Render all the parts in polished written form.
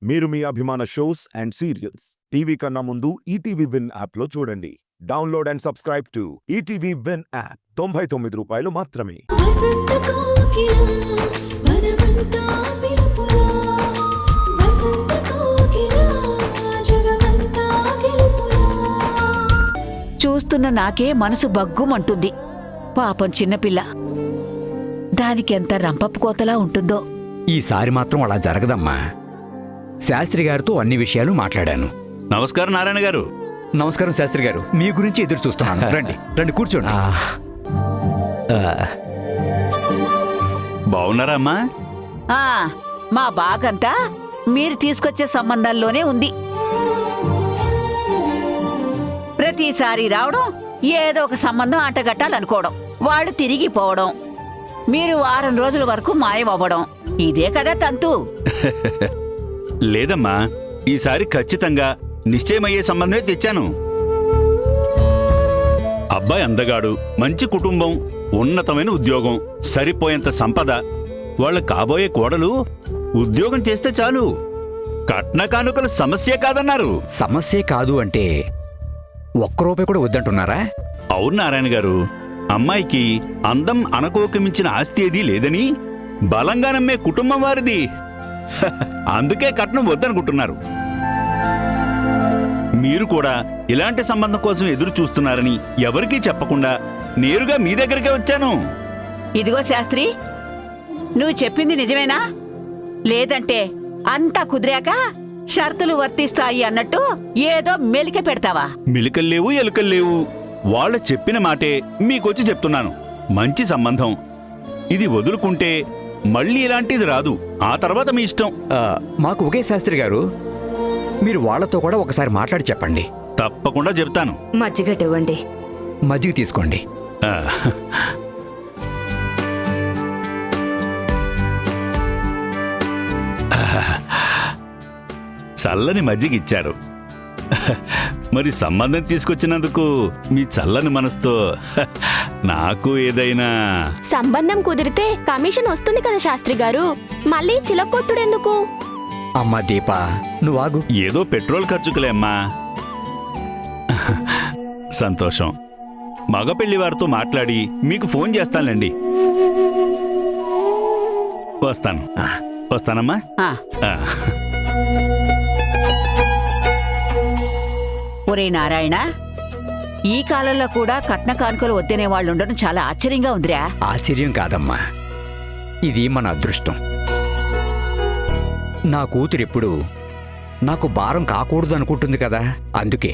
మీరు మీ అభిమాన shows and serials TV కన్నా ముందు ఈటీవీ విన్ యాప్లో చూడండి. Download and subscribe to ETV win app. 99 రూపాయలు మాత్రమే. చూస్తున్న నాకే మనసు బగ్గుమంటుంది. పాపం చిన్నపిల్ల, దానికెంత రంపపు కోతలా ఉంటుందో. ఈసారి మాత్రం అలా జరగదమ్మా. శాస్త్రి గారితో అన్ని విషయాలు మాట్లాడాను. నమస్కారం నారాయణ గారు. నమస్కారం శాస్త్రి గారు, మీ గురించి ఎదురు చూస్తున్నాను. రండి రండి, కూర్చోండి. బాగున్నారా అమ్మా? ఆ మా బాగంతా మీరు తీసుకొచ్చే సంబంధాల్లోనే ఉంది. ప్రతిసారి రావడం, ఏదో ఒక సంబంధం అంటగట్టాలనుకోవడం, వాళ్ళు తిరిగిపోవడం, మీరు వారం రోజుల వరకు మాయమవ్వడం, ఇదే కదా తంతు. లేదమ్మా, ఈసారి ఖచ్చితంగా నిశ్చయమయ్యే సంబంధమే తెచ్చాను. అబ్బాయి అందగాడు, మంచి కుటుంబం, ఉన్నతమైన ఉద్యోగం, సరిపోయేంత సంపద. వాళ్ళ కాబోయే కోడలు ఉద్యోగం చేస్తే చాలు, కట్న కానుకల సమస్య కాదన్నారు. సమస్యే కాదు అంటే ఒక్క రూపాయి కూడా వద్దంటున్నారా? అవును నారాయణ గారు, అమ్మాయికి అందం అనకోకి మించిన ఆస్తి ఏదీ లేదని బలంగా నమ్మే కుటుంబం వారిది. అందుకే కట్నం వద్దనుకుంటున్నారు. మీరు కూడా ఇలాంటి సంబంధం కోసం ఎదురు చూస్తున్నారని ఎవరికీ చెప్పకుండా నేరుగా మీ దగ్గరికే వచ్చాను. ఇదిగో శాస్త్రి, నువ్వు చెప్పింది నిజమేనా? లేదంటే అంతా కుదిరాక షరతులు వర్తిస్తాయి అన్నట్టు ఏదో మెలిక పెడతావా? మిలికల్లేవు ఎలుకల్లేవు, వాళ్ళ చెప్పిన మాటే మీకొచ్చి చెప్తున్నాను. మంచి సంబంధం, ఇది వదులుకుంటే మళ్ళీ ఇలాంటిది రాదు. ఆ తర్వాత మీ ఇష్టం. మాకు ఒకే శాస్త్రి గారు, మీరు వాళ్ళతో కూడా ఒకసారి మాట్లాడి చెప్పండి. తప్పకుండా చెప్తాను. మజ్జిగటివ్వండి. మజ్జిగ తీసుకోండి. ఆ, చల్లని మజ్జిగిచ్చారు. మరి సంబంధం తీసుకొచ్చినందుకు మీ చల్లని మనసుతో నాకు ఏదైనా సంబంధం కుదిరితే కమిషన్ వస్తుంది కదా శాస్త్రి గారు, మళ్ళీ చిలకొట్టుడెందుకు? అమ్మా దీపా, నువ్వు ఆగు. ఏదో పెట్రోల్ ఖర్చుకులే అమ్మా. సంతోషం. మగ పెళ్లివారితో మాట్లాడి మీకు ఫోన్ చేస్తానులేండి. వస్తాను. వస్తానమ్మా. ఆ. ఆ. ఒరే నారాయణ, ఈ కాలంలో కూడా కట్న కానుకలు వద్దనే వాళ్ళు ఉండడం చాలా ఆశ్చర్యంగా ఉందిరా. ఆశ్చర్యం కాదమ్మా, ఇది మన అదృష్టం. నా కూతురెప్పుడు నాకు భారం కాకూడదు అనుకుంటుంది కదా, అందుకే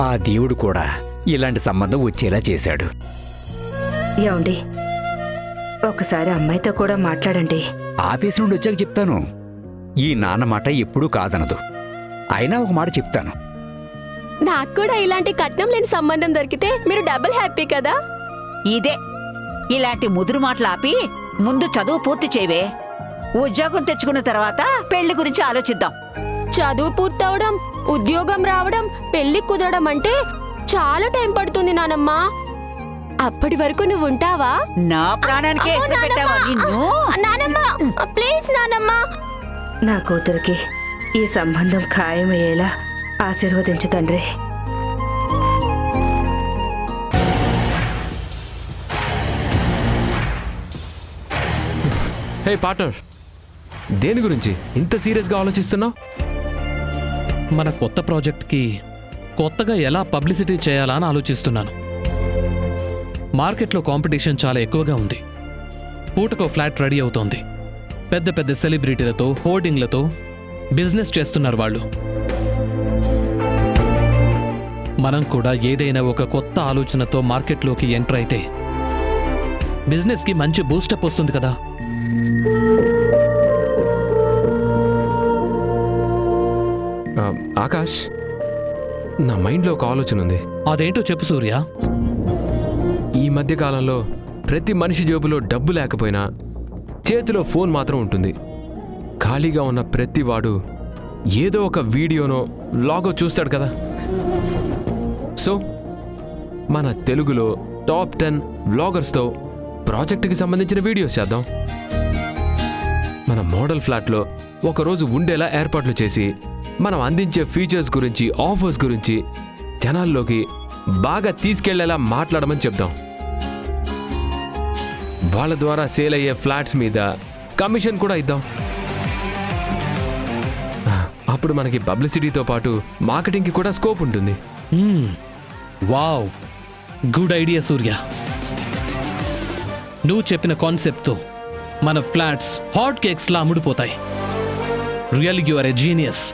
ఆ దేవుడు కూడా ఇలాంటి సంబంధం వచ్చేలా చేశాడు. ఏమండి, ఒకసారి అమ్మాయితో కూడా మాట్లాడండి. ఆఫీస్ నుండి వచ్చాక చెప్తాను. ఈ నాన్న మాట ఎప్పుడూ కాదనదు. అయినా ఒక మాట చెప్తాను. నాకు కూడా ఇలాంటి కట్నం లేని సంబంధం దొరికితే మీరు డబుల్ హ్యాపీ కదా. ఇదే, ఇలాంటి ముదురు మాటలు ఆపి ముందు చదువు పూర్తి చేయవే. ఉద్యోగం తెచ్చుకున్న తర్వాత పెళ్లి గురించి ఆలోచిద్దాం. చదువు పూర్తవడం, ఉద్యోగం రావడం, పెళ్లి కుదరడం అంటే చాలా టైం పడుతుంది నానమ్మా. అప్పటి వరకు నువ్వు ఉంటావా? నా ప్రాణానికే అమ్మో, ఎసరు పెట్టావా నిన్ను? నానమ్మా, ప్లీజ్ నానమ్మా. నా కూతురికి ఈ సంబంధం ఖాయమయ్యేలా ఆశీర్వదించు తండ్రి. హే పార్ట్నర్, దేని గురించి ఇంత సీరియస్గా ఆలోచిస్తున్నావు? మన కొత్త ప్రాజెక్ట్కి కొత్తగా ఎలా పబ్లిసిటీ చేయాలా అని ఆలోచిస్తున్నాను. మార్కెట్లో కాంపిటీషన్ చాలా ఎక్కువగా ఉంది. పూటకో ఫ్లాట్ రెడీ అవుతోంది. పెద్ద పెద్ద సెలబ్రిటీలతో, హోర్డింగ్లతో బిజినెస్ చేస్తున్నారు వాళ్ళు. మనం కూడా ఏదైనా ఒక కొత్త ఆలోచనతో మార్కెట్లోకి ఎంటర్ అయితే బిజినెస్కి మంచి బూస్టప్ వస్తుంది కదా. ఆకాష్, నా మైండ్లో ఒక ఆలోచన ఉంది. అదేంటో చెప్పు సూర్య. ఈ మధ్య కాలంలో ప్రతి మనిషి జేబులో డబ్బు లేకపోయినా చేతిలో ఫోన్ మాత్రం ఉంటుంది. ఖాళీగా ఉన్న ప్రతి వాడు ఏదో ఒక వీడియోనో వ్లాగో చూస్తాడు కదా. సో మన తెలుగులో టాప్ 10 వ్లాగర్స్తో ప్రాజెక్టుకి సంబంధించిన వీడియోస్ చేద్దాం. మన మోడల్ ఫ్లాట్లో ఒకరోజు ఉండేలా ఏర్పాట్లు చేసి మనం అందించే ఫీచర్స్ గురించి ఆఫర్స్ గురించి జనాల్లోకి బాగా తీసుకెళ్లేలా మాట్లాడమని చెప్దాం. వాళ్ళ ద్వారా సేల్ అయ్యే ఫ్లాట్స్ మీద కమిషన్ కూడా ఇద్దాం. అప్పుడు మనకి పబ్లిసిటీతో పాటు మార్కెటింగ్కి కూడా స్కోప్ ఉంటుంది. Wow, good idea Surya. నువ్వు చెప్పిన కాన్సెప్ట్తో మన ఫ్లాట్స్ హాట్ కేక్స్లా అమ్ముడుపోతాయి. Really you are a genius.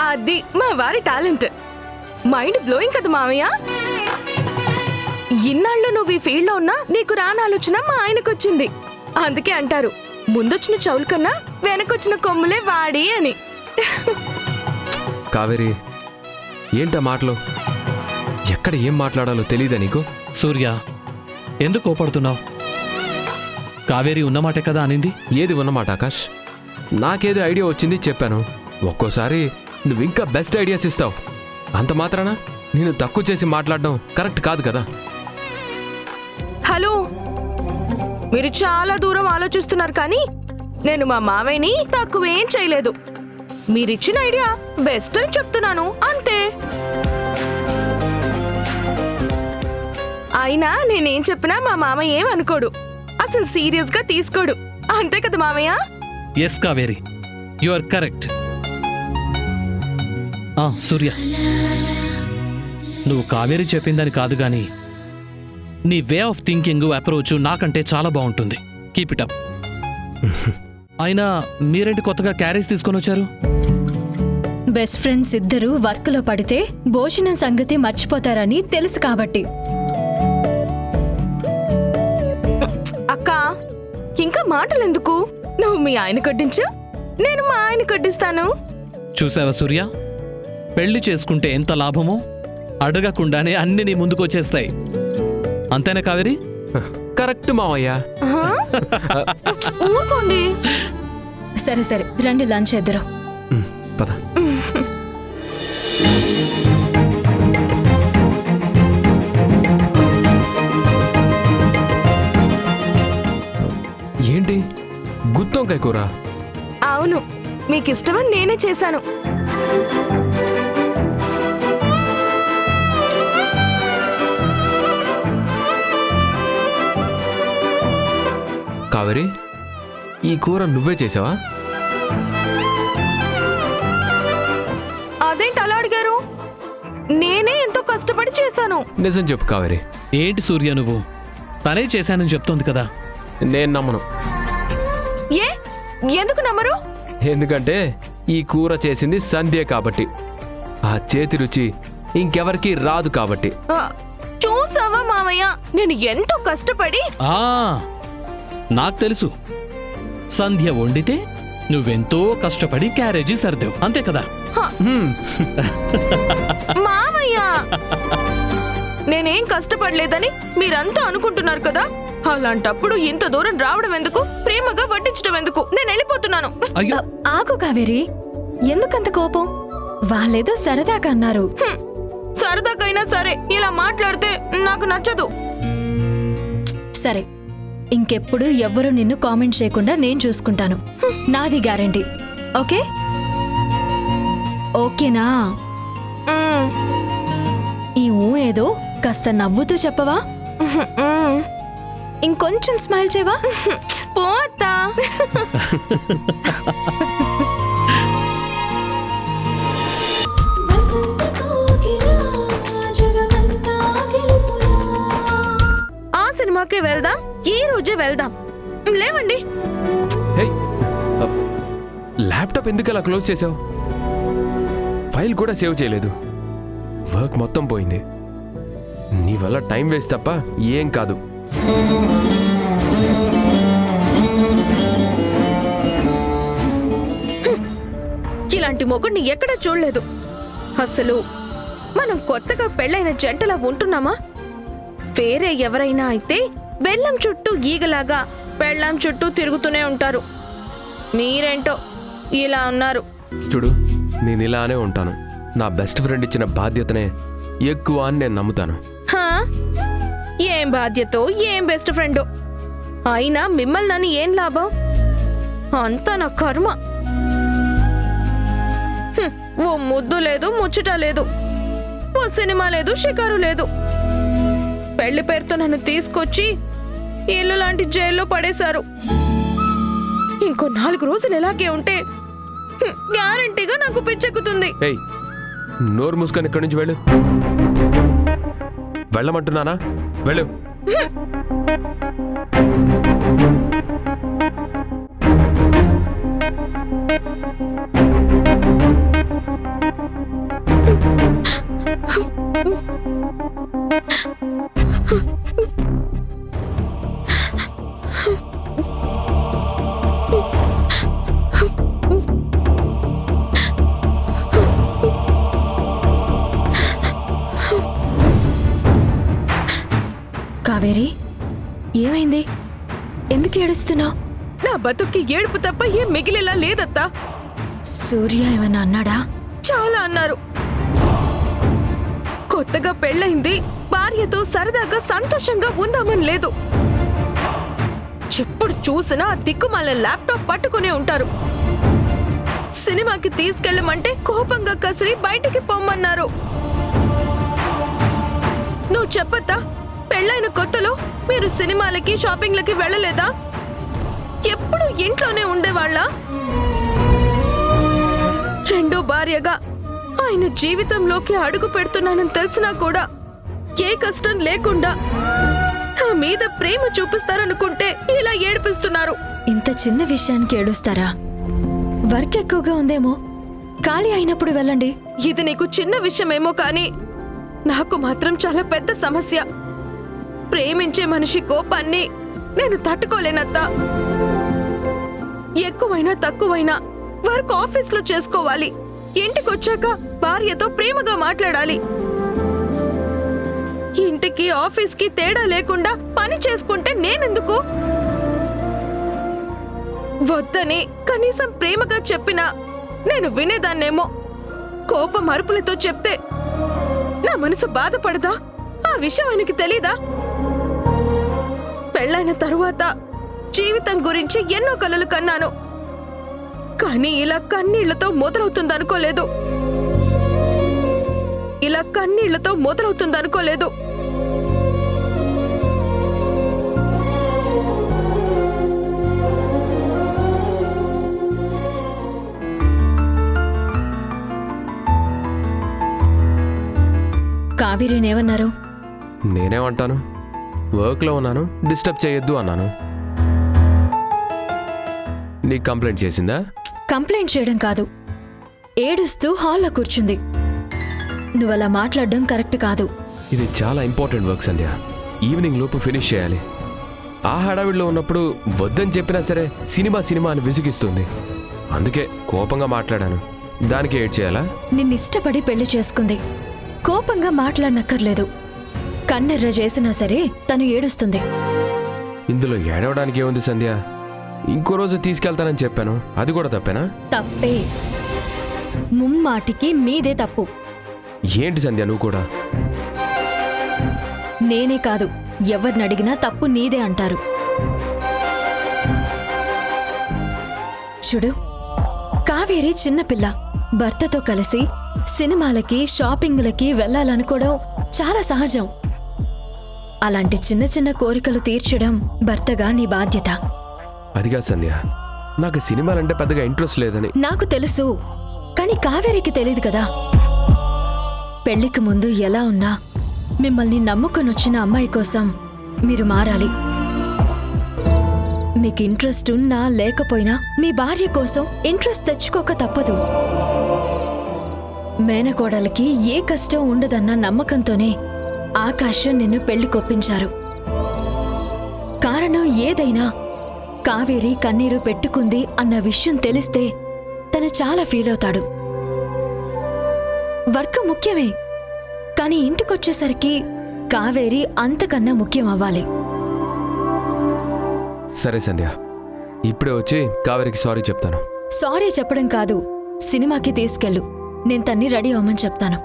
అది మా వారి టాలెంట్. మైండ్ బ్లోయింగ్ కదా మామయ్య. ఇన్నాళ్ళు నువ్వు ఈ ఫీల్డ్ లో ఉన్నా నీకు రాని ఆలోచన మా ఆయనకు వచ్చింది. అందుకే అంటారు, ముందొచ్చిన చెవుల కన్నా వెనకొచ్చిన కొమ్ములే వాడి అని. కావేరి, ఏంటా మాటలు? ఎక్కడ ఏం మాట్లాడాలో తెలీదా నీకు? సూర్య, ఎందుకు కోపడుతున్నావు? కావేరి ఉన్నమాటే కదా అనింది. ఏది ఉన్నమాట ఆకాష్? నాకేదో ఐడియా వచ్చింది చెప్పాను. ఒక్కోసారి నువ్వు ఇంకా బెస్ట్ ఐడియాస్ ఇస్తావు. అంత మాత్రాన నేను తక్కువ చేసి మాట్లాడడం కరెక్ట్ కాదు కదా. హలో, మీరు చాలా దూరం ఆలోచిస్తున్నారు కానీ నేను మా మావయ్యని తక్కువేం చేయలేదు. మీరిచ్చిన ఐడియా బెస్ట్ అని చెప్తున్నాను అంతే. అయినా నేనేం చెప్పినా మా మామయ్య ఏం అనుకోడు, అసలు సీరియస్ గా తీసుకోడు. అంతే కదా మామయ్య? Yes Kaveri, you are correct. Surya, నువ్వు కావేరి చెప్పిందని కాదు గాని నీ వే ఆఫ్ థింకింగ్ అప్రోచ్ నాకంటే చాలా బాగుంటుంది. Keep it up. అయినా మీరేంటి కొత్తగా క్యారేజ్ తీసుకొని వచ్చారు? బెస్ట్ ఫ్రెండ్స్ ఇద్దరు వర్క్ లో పడితే భోజనం సంగతి మర్చిపోతారని తెలుసు కాబట్టి. అక్క, ఇంకా మాటలెందుకు? నువ్వు మీ ఆయన కొట్టించు, నేను మా ఆయన కొట్టిస్తాను. చూసావా సూర్య, పెళ్లి చేసుకుంటే ఎంత లాభమో అడగకుండానే అన్ని నీ ముందుకు వచ్చేస్తాయి. అంతేనా కావేరి? కరెక్ట్ మావయ్య. ఊరుకోండి. సరే సరే, రండి లంచ్ చేద్దాం. పద. ఏంటి గుత్తొంకాయ కూర? అవును, మీకు ఇష్టమని నేనే చేశాను. కావేరి, ఈ కూర నువ్వే చేసావా? అదేంటి అలా అడిగారు? నేనే ఎంతో కష్టపడి చేశాను. నిజం చెప్పు కావేరి. ఏంటి సూర్య, నువ్వు తనే చేశానని చెప్తోంది కదా. నేను నమ్మను. ఏ, ఎందుకు నమ్మరు? ఎందుకంటే ఈ కూర చేసింది సంధ్య కాబట్టి. ఆ చేతి రుచి ఇంకెవరికి రాదు కాబట్టి. చూసావా మామయ్య, నేను ఎంతో కష్టపడి. నాకు తెలుసు, సంధ్య వండితే నువ్వెంతో కష్టపడి క్యారేజీ సర్దావు, అంతే కదా? మామయ్య, నేనేం కష్టపడలేదని మీరంతా అనుకుంటున్నారు కదా. అలాంటప్పుడు ఇంత దూరం రావడం ఎందుకు, ప్రేమగా వడ్డించడం ఎందుకు? నేను వెళ్ళిపోతున్నాను. అయ్యో, ఆగు కావేరి, ఎందుకంత కోపం? వాళ్ళేదో సరదాగా అన్నారు. సరదాకైనా సరే ఇలా మాట్లాడితే నాకు నచ్చదు. సరే, ఇంకెప్పుడు ఎవ్వరూ నిన్ను కామెంట్ చేయకుండా నేను చూసుకుంటాను. నాది గ్యారంటీ. ఓకే ఓకేనా? ఈ ఏదో కాస్త నవ్వుతూ చెప్పవా? ఇంకొంచెం స్మైల్ చేయవా? పోతా. ఆ సినిమాకి వెళ్దాం, ఈ రోజే వెళ్దాం. లేవండి. ల్యాప్టాప్ ఎందుకు అలా క్లోజ్ చేసావు? ఫైల్ కూడా సేవ్ చేయలేదు. వర్క్ మొత్తం పోయింది. నీ వల్ల టైం వేస్ట్ తప్ప ఏం కాదు. ఇలాంటి మొగుడిని ఎక్కడా చూడలేదు. అసలు మనం కొత్తగా పెళ్ళైన జంటలా ఉంటున్నామా? వేరే ఎవరైనా అయితే బెల్లం చుట్టూ ఈగలాగా పెళ్ళాం చుట్టూ తిరుగుతూనే ఉంటారు. మీరేంటో ఇలా ఉన్నారు. చూడు, నేను ఇలానే ఉంటాను. నా బెస్ట్ ఫ్రెండ్ ఇచ్చిన బాధ్యతనే ఎక్కువ అని నేను నమ్ముతాను. హా? ఏం బాధ్యతో, ఏం బెస్ట్ ఫ్రెండో. అయినా మిమ్మల్ని నన్ను ఏం లాభం? అంతా నా కర్మ. ఓ ముద్దు లేదు, ముచ్చట లేదు, ఓ సినిమా లేదు, షికారు లేదు. పెళ్లి పేరుతో నన్ను తీసుకొచ్చి ఇల్లు లాంటి జైల్లో పడేశారు. ఇంకో 4 రోజులు ఎలాగే ఉంటే గ్యారంటీగా నాకు పిచ్చెక్కుతుంది. ఏయ్, నోరు మూసుకొని ఇక్కడి నుంచి వెళ్ళు. వెళ్ళమంటున్నానా? వెళ్ళు. కావేరి, ఏమైంది? ఎందుకు ఏడుస్తున్నావు? నా బతుక్కి ఏడుపు తప్ప ఏం మిగిలేలా లేదత్తా. సూర్య ఏమైనా అన్నాడా? చాలా అన్నారు. కొత్తగా పెళ్ళైంది, భార్యతో సరదాగా సంతోషంగా ఉందామని లేదు. ఎప్పుడు చూసినా ఆ దిక్కుమాల ల్యాప్టాప్ పట్టుకునే ఉంటారు. సినిమాకి తీసుకెళ్ళమంటే కోపంగా కసిరి బయటికి పొమ్మన్నారు. నువ్వు చెప్పత్తా, పెళ్ళైన కొత్తలో మీరు సినిమాలకి షాపింగ్లకి వెళ్ళలేదా? ఎప్పుడు ఇంట్లోనే ఉండేవాళ్ళ? రెండో భార్యగా ఆయన జీవితంలోకి అడుగు పెడుతున్నానని తెలిసినా కూడా ఏ కష్టం లేకుండా నా మీద ప్రేమ చూపిస్తారనుకుంటే ఇలా ఏడిపిస్తున్నారు. ఇంత చిన్న విషయానికి ఏడుస్తారా? వర్క్ ఎక్కువగా ఉందేమో, ఖాళీ అయినప్పుడు వెళ్ళండి. ఇది నీకు చిన్న విషయమేమో కానీ నాకు మాత్రం చాలా పెద్ద సమస్య. ప్రేమించే మనిషి కోపాన్ని నేను తట్టుకోలేనత్తా. ఎక్కువైనా తక్కువైనా వర్క్ ఆఫీస్లో చేసుకోవాలి. ఇంటికొచ్చాక భార్యతో ప్రేమగా మాట్లాడాలి. ఇంటికి ఆఫీస్కి తేడా లేకుండా పని చేసుకుంటే నేనెందుకు? వద్దని కనీసం ప్రేమగా చెప్పినా నేను వినేదాన్నేమో. కోపం అరుపులతో చెప్తే నా మనసు బాధపడదా? ఆ విషయం ఆయనకి తెలీదా? పెళ్ళైన తరువాత జీవితం గురించి ఎన్నో కలలు కన్నాను, కానీ ఇలా కన్నీళ్లతో మొదలవుతుందనుకోలేదు. ఇలా కన్నీళ్లతో మొదలవుతుందనుకోలేదు. కావేరినేమన్నారు? నేనేమంటాను? వర్క్లో ఉన్నాను, డిస్టర్బ్ చేయొద్దు అన్నాను. నీకు కంప్లైంట్ చేసిందా? కంప్లైంట్ చేయడం కాదు, ఏడుస్తూ హాల్లో కూర్చుంది. నువ్వలా మాట్లాడడం కరెక్ట్ కాదు. ఇది చాలా ఇంపార్టెంట్ వర్క్ సంధ్య. ఈవినింగ్ లోపు ఫినిష్ చేయాలి. ఆ హడావిడిలో ఉన్నప్పుడు వద్దని చెప్పినా సరే సినిమా సినిమా అని విసిగిస్తుంది. అందుకే కోపంగా మాట్లాడాను. దానికి ఏడ్ చేయాలా? నిన్నిష్టపడి పెళ్లి చేసుకుంది, కోపంగా మాట్లాడనక్కర్లేదు. కన్నెర్ర చేసినా సరే తను ఏడుస్తుంది. ఇందులో ఏడవడానికి ఏముంది సంధ్య? ఇంకో రోజు తీసుకెళ్తానని చెప్పాను, అది కూడా తప్పేనా? తప్పే, ముమ్మాటికి మీదే తప్పు. ఏంటి సంధ్య నువ్వు కూడా? నేనే కాదు, ఎవరిని అడిగినా తప్పు నీదే అంటారు. చూడు, కావేరి చిన్నపిల్ల, భర్తతో కలిసి సినిమాలకి షాపింగ్లకి వెళ్ళాలనుకోవడం చాలా సహజం. అలాంటి చిన్న చిన్న కోరికలు తీర్చడం భర్తగా నీ బాధ్యత. అదిగా సంధ్య, నాకు సినిమాలంటే పెద్దగా ఇంట్రెస్ట్ లేదని. నాకు తెలుసు, కానీ కావేరికి తెలీదు కదా. పెళ్లికి ముందు ఎలా ఉన్నా మిమ్మల్ని నమ్ముకొనొచ్చిన అమ్మాయి కోసం మీరు మారాలి. మీకు ఇంట్రెస్ట్ ఉన్నా లేకపోయినా మీ భార్య కోసం ఇంట్రెస్ట్ తెచ్చుకోక తప్పదు. మేనకోడలికి ఏ కష్టం ఉండదన్న నమ్మకంతోనే ఆకాశం నిన్ను పెళ్లి కొప్పించారు. కారణం ఏదైనా కావేరి కన్నీరు పెట్టుకుంది అన్న విషయం తెలిస్తే తను చాలా ఫీల్ అవుతాడు. వర్క్ ముఖ్యమే, కానీ ఇంటికొచ్చేసరికి కావేరి అంతకన్నా ముఖ్యం అవ్వాలి. సరే సంధ్య, ఇప్పుడే వచ్చి కావేరికి సారీ చెప్తాను. సారీ చెప్పడం కాదు, సినిమాకి తీసుకెళ్ళు. నేను తన్ని రెడీ అవ్వమని చెప్తాను.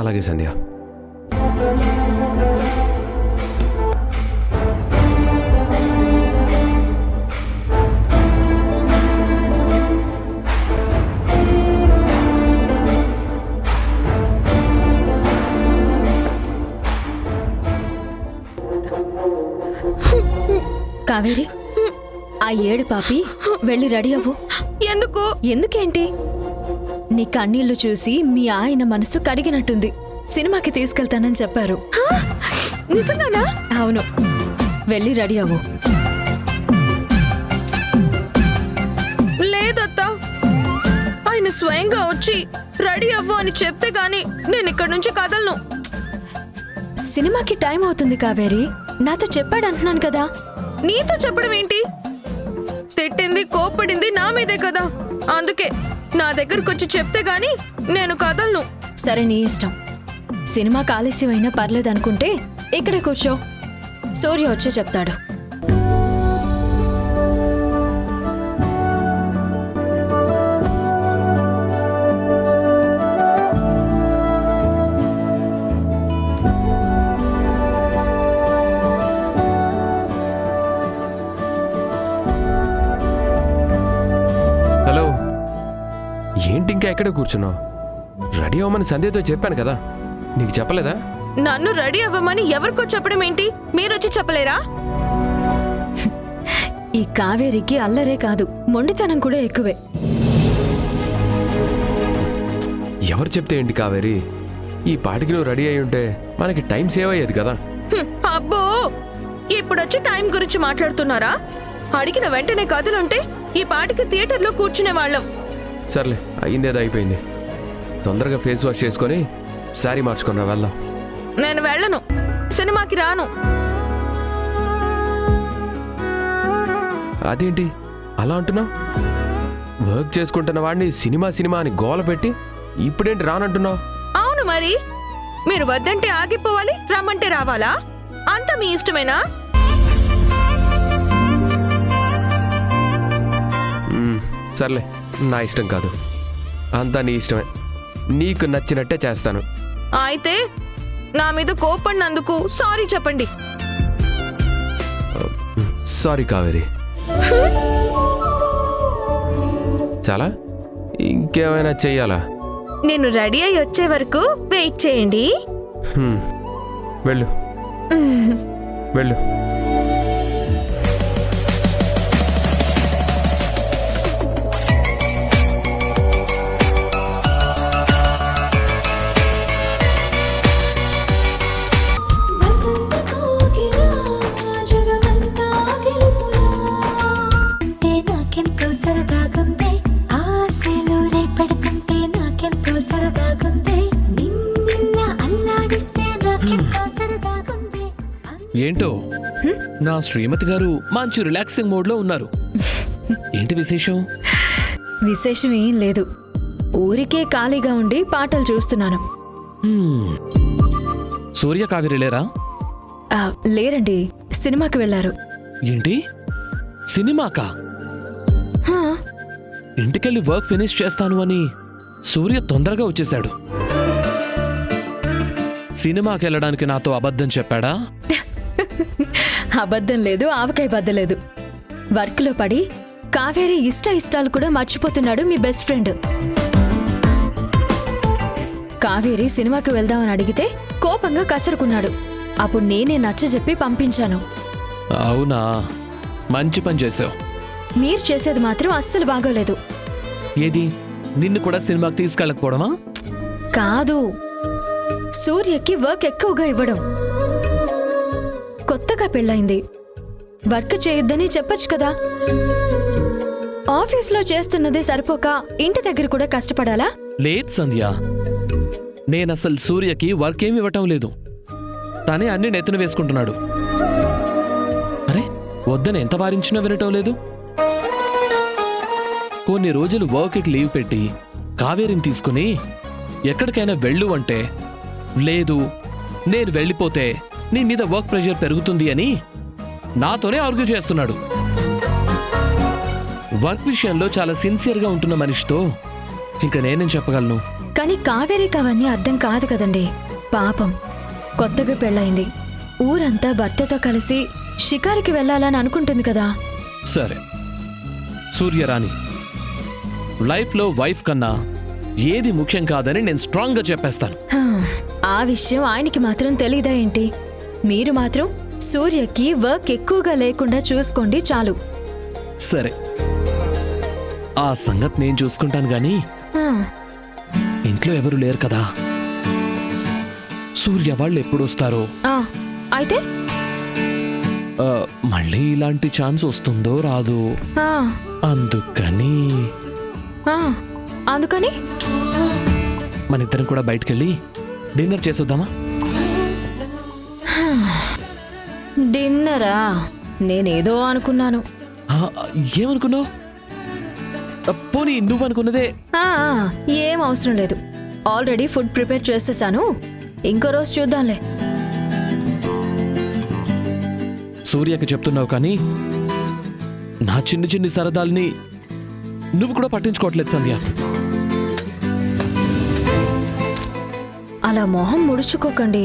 అలాగే సంధ్య. కావేరి ఆ ఏడు పాపి వెళ్ళి రెడీ అవ్వు. ఎందుకు? ఎందుకేంటి? నీ కన్నీళ్లు చూసి మీ ఆయన మనసు కరిగినట్టుంది. సినిమాకి తీసుకెళ్తానని చెప్పారు. నిజంగానా? అవును, వెళ్ళి రెడీ అవ్వు. లేదత్తా, ఆయన స్వయంగా వచ్చి రెడీ అవ్వు అని చెప్తే గాని నేను ఇక్కడి నుంచి కదలను. సినిమాకి టైం అవుతుంది కావేరి, నాతో చెప్పాడు అంటున్నాను కదా. నీతో చెప్పడం ఏంటి? తిట్టింది కోప్పడింది నా మీదే కదా, అందుకే నా దగ్గరకు వచ్చి చెప్తే గాని నేను కదలను. సరే, నీ ఇష్టం. సినిమాకి ఆలస్యమైనా పర్లేదనుకుంటే ఇక్కడే కూర్చో, సూర్య వచ్చే చెప్తాడు. హలో, ఏంటి ఇంకా ఎక్కడ కూర్చున్నావు? రెడీ అవ్వమని సంధ్యతో చెప్పాను కదా, నీకు చెప్పలేదా? నన్ను రెడీ అవ్వమని ఎవరికో చెప్పడం ఏంటి? మీరొచ్చి చెప్పలేరా? ఈ కావేరికి అల్లరే కాదు, మొండితనం కూడా ఎక్కువే. ఎవరు చెప్తే ఏంటి కావేరి, ఈ పాటికి నువ్వు రెడీ అయి ఉంటే మనకి టైం సేవ్ అయ్యేది కదా. అబ్బో, ఇప్పుడొచ్చి టైం గురించి మాట్లాడుతున్నారా? అడిగిన వెంటనే కథలుంటే ఈ పాటికి థియేటర్లో కూర్చునే వాళ్ళం. సర్లే, అయ్యిందేదో అయిపోయింది. తొందరగా ఫేస్ వాష్ చేసుకొని శారీ మార్చుకున్నా వెళ్దాం. నేను వెళ్ళను, సినిమాకి రాను. అదేంటి అలా అంటున్నావు? వర్క్ చేసుకుంటున్న వాడిని సినిమా సినిమా అని గోల పెట్టి ఇప్పుడేంటి రానంటున్నావు? అవును మరి, మీరు వద్దంటే ఆగిపోవాలి, రమ్మంటే రావాలా? అంత మీ ఇష్టమేనా? సర్లే, నా ఇష్టం కాదు, అంతా నీ ఇష్టమే. నీకు నచ్చినట్టే చేస్తాను. అయితే నా మీద కోపడినందుకు సారీ చెప్పండి. సారీ కావేరి. చాలా ఇంకేమైనా చెయ్యాలా? నేను రెడీ అయ్యి వచ్చే వరకు వెయిట్ చేయండి. వెళ్ళు వెళ్ళు. ఏంటో నా శ్రీమతి గారు మంచి రిలాక్సింగ్ మోడ్ లో ఉన్నారు. ఏంటి విశేషం? విశేషం ఏం లేదు, ఊరికే ఖాళీగా ఉండి పాటలు చూస్తున్నాను. సూర్య కావేరి లేరా? లేరండి, సినిమాకి వెళ్ళారు. ఏంటి సినిమాకా? హా, ఇంటికెళ్ళి వర్క్ ఫినిష్ చేస్తాను అని సూర్య తొందరగా వచ్చేశాడు. సినిమాకి వెళ్ళడానికి నాతో అబద్ధం చెప్పాడా? అబద్ధం లేదు, ఆవకాయ బద్దలేదు. వర్క్లో పడి కావేరి ఇష్టాలు కూడా మర్చిపోతున్నాడు మీ బెస్ట్ ఫ్రెండ్. కావేరి సినిమాకి వెళ్దామని అడిగితే కోపంగా కసరుకున్నాడు. అప్పుడు నేనే నచ్చజెప్పి పంపించాను. అవునా, మంచి పని చేసావు. మీరు చేసేది మాత్రం అస్సలు బాగోలేదు. ఏది, నిన్ను కూడా సినిమాకి తీసుకెళ్ళకపోవడమా? కాదు, సూర్యకి వర్క్ ఎక్కువగా ఇవ్వడం. కొత్తగా పెళ్ళైంది, వర్క్ చేయొద్దని చెప్పొచ్చు కదా. ఆఫీస్లో చేస్తున్నదే సరిపోక ఇంటి దగ్గర కూడా కష్టపడాలా? లేదు సంధ్య, నేనసలు సూర్యకి వర్క్ ఏమి ఇవ్వటం లేదు. తనే అన్ని నెత్తున వేసుకుంటున్నాడు. అరే, వద్దని ఎంత వారించినా వినటం లేదు. కొన్ని రోజులు వర్క్కి లీవ్ పెట్టి కావేరిని తీసుకుని ఎక్కడికైనా వెళ్ళు అంటే, లేదు నేను వెళ్ళిపోతే నీ మీద వర్క్ ప్రెషర్ పెరుగుతుంది అని నాతోనే ఆర్గ్యూ చేస్తున్నాడు. వర్క్ విషయంలో చాలా సిన్సియర్గా ఉంటున్న మనిషితో ఇంకా నేనేం చెప్పగలను? కానీ కావేరికి అవన్నీ అర్థం కాదు కదండి. పాపం, కొత్తగా పెళ్ళయింది, ఊరంతా భర్తతో కలిసి షికారికి వెళ్ళాలని అనుకుంటుంది కదా. సరే సూర్యరాణి, లైఫ్లో వైఫ్ కన్నా ఏది ముఖ్యం కాదని నేను స్ట్రాంగ్గా చెప్పేస్తాను. ఆ విషయం ఆయనకి మాత్రం తెలీదా ఏంటి? మీరు మాత్రం సూర్యకి వర్క్ ఎక్కువగా లేకుండా చూసుకోండి చాలు. సరే, ఆ సంగతి నేను చూసుకుంటాను గాని ఆ, ఇంట్లో ఎవరు లేరు కదా. సూర్య వాళ్ళు ఎప్పుడు వస్తారో, ఆ, అయితే ఆ, మళ్ళీ ఇలాంటి ఛాన్స్ వస్తుందో రాదు. ఆ, అందుకని ఆ, అందుకని మన ఇద్దరం కూడా బయటకెళ్ళి డిన్నర్ చేసొద్దామా? డిన్నరా? నేనేదో అనుకున్నాను. ఆ, ఏమనుకున్నావు? పోనీ నువ్వు అనుకున్నదే. ఆ, ఆ, ఏం అవసరం లేదు. ఆల్రెడీ ఫుడ్ ప్రిపేర్ చేసేసాను. ఇంకో రోజు చూద్దాంలే. సూర్యకి చెప్తున్నావు కానీ నా చిన్ని చిన్ని సరదాల్ని నువ్వు కూడా పట్టించుకోవట్లేదు సంధ్య. అలా మొహం ముడుచుకోకండి.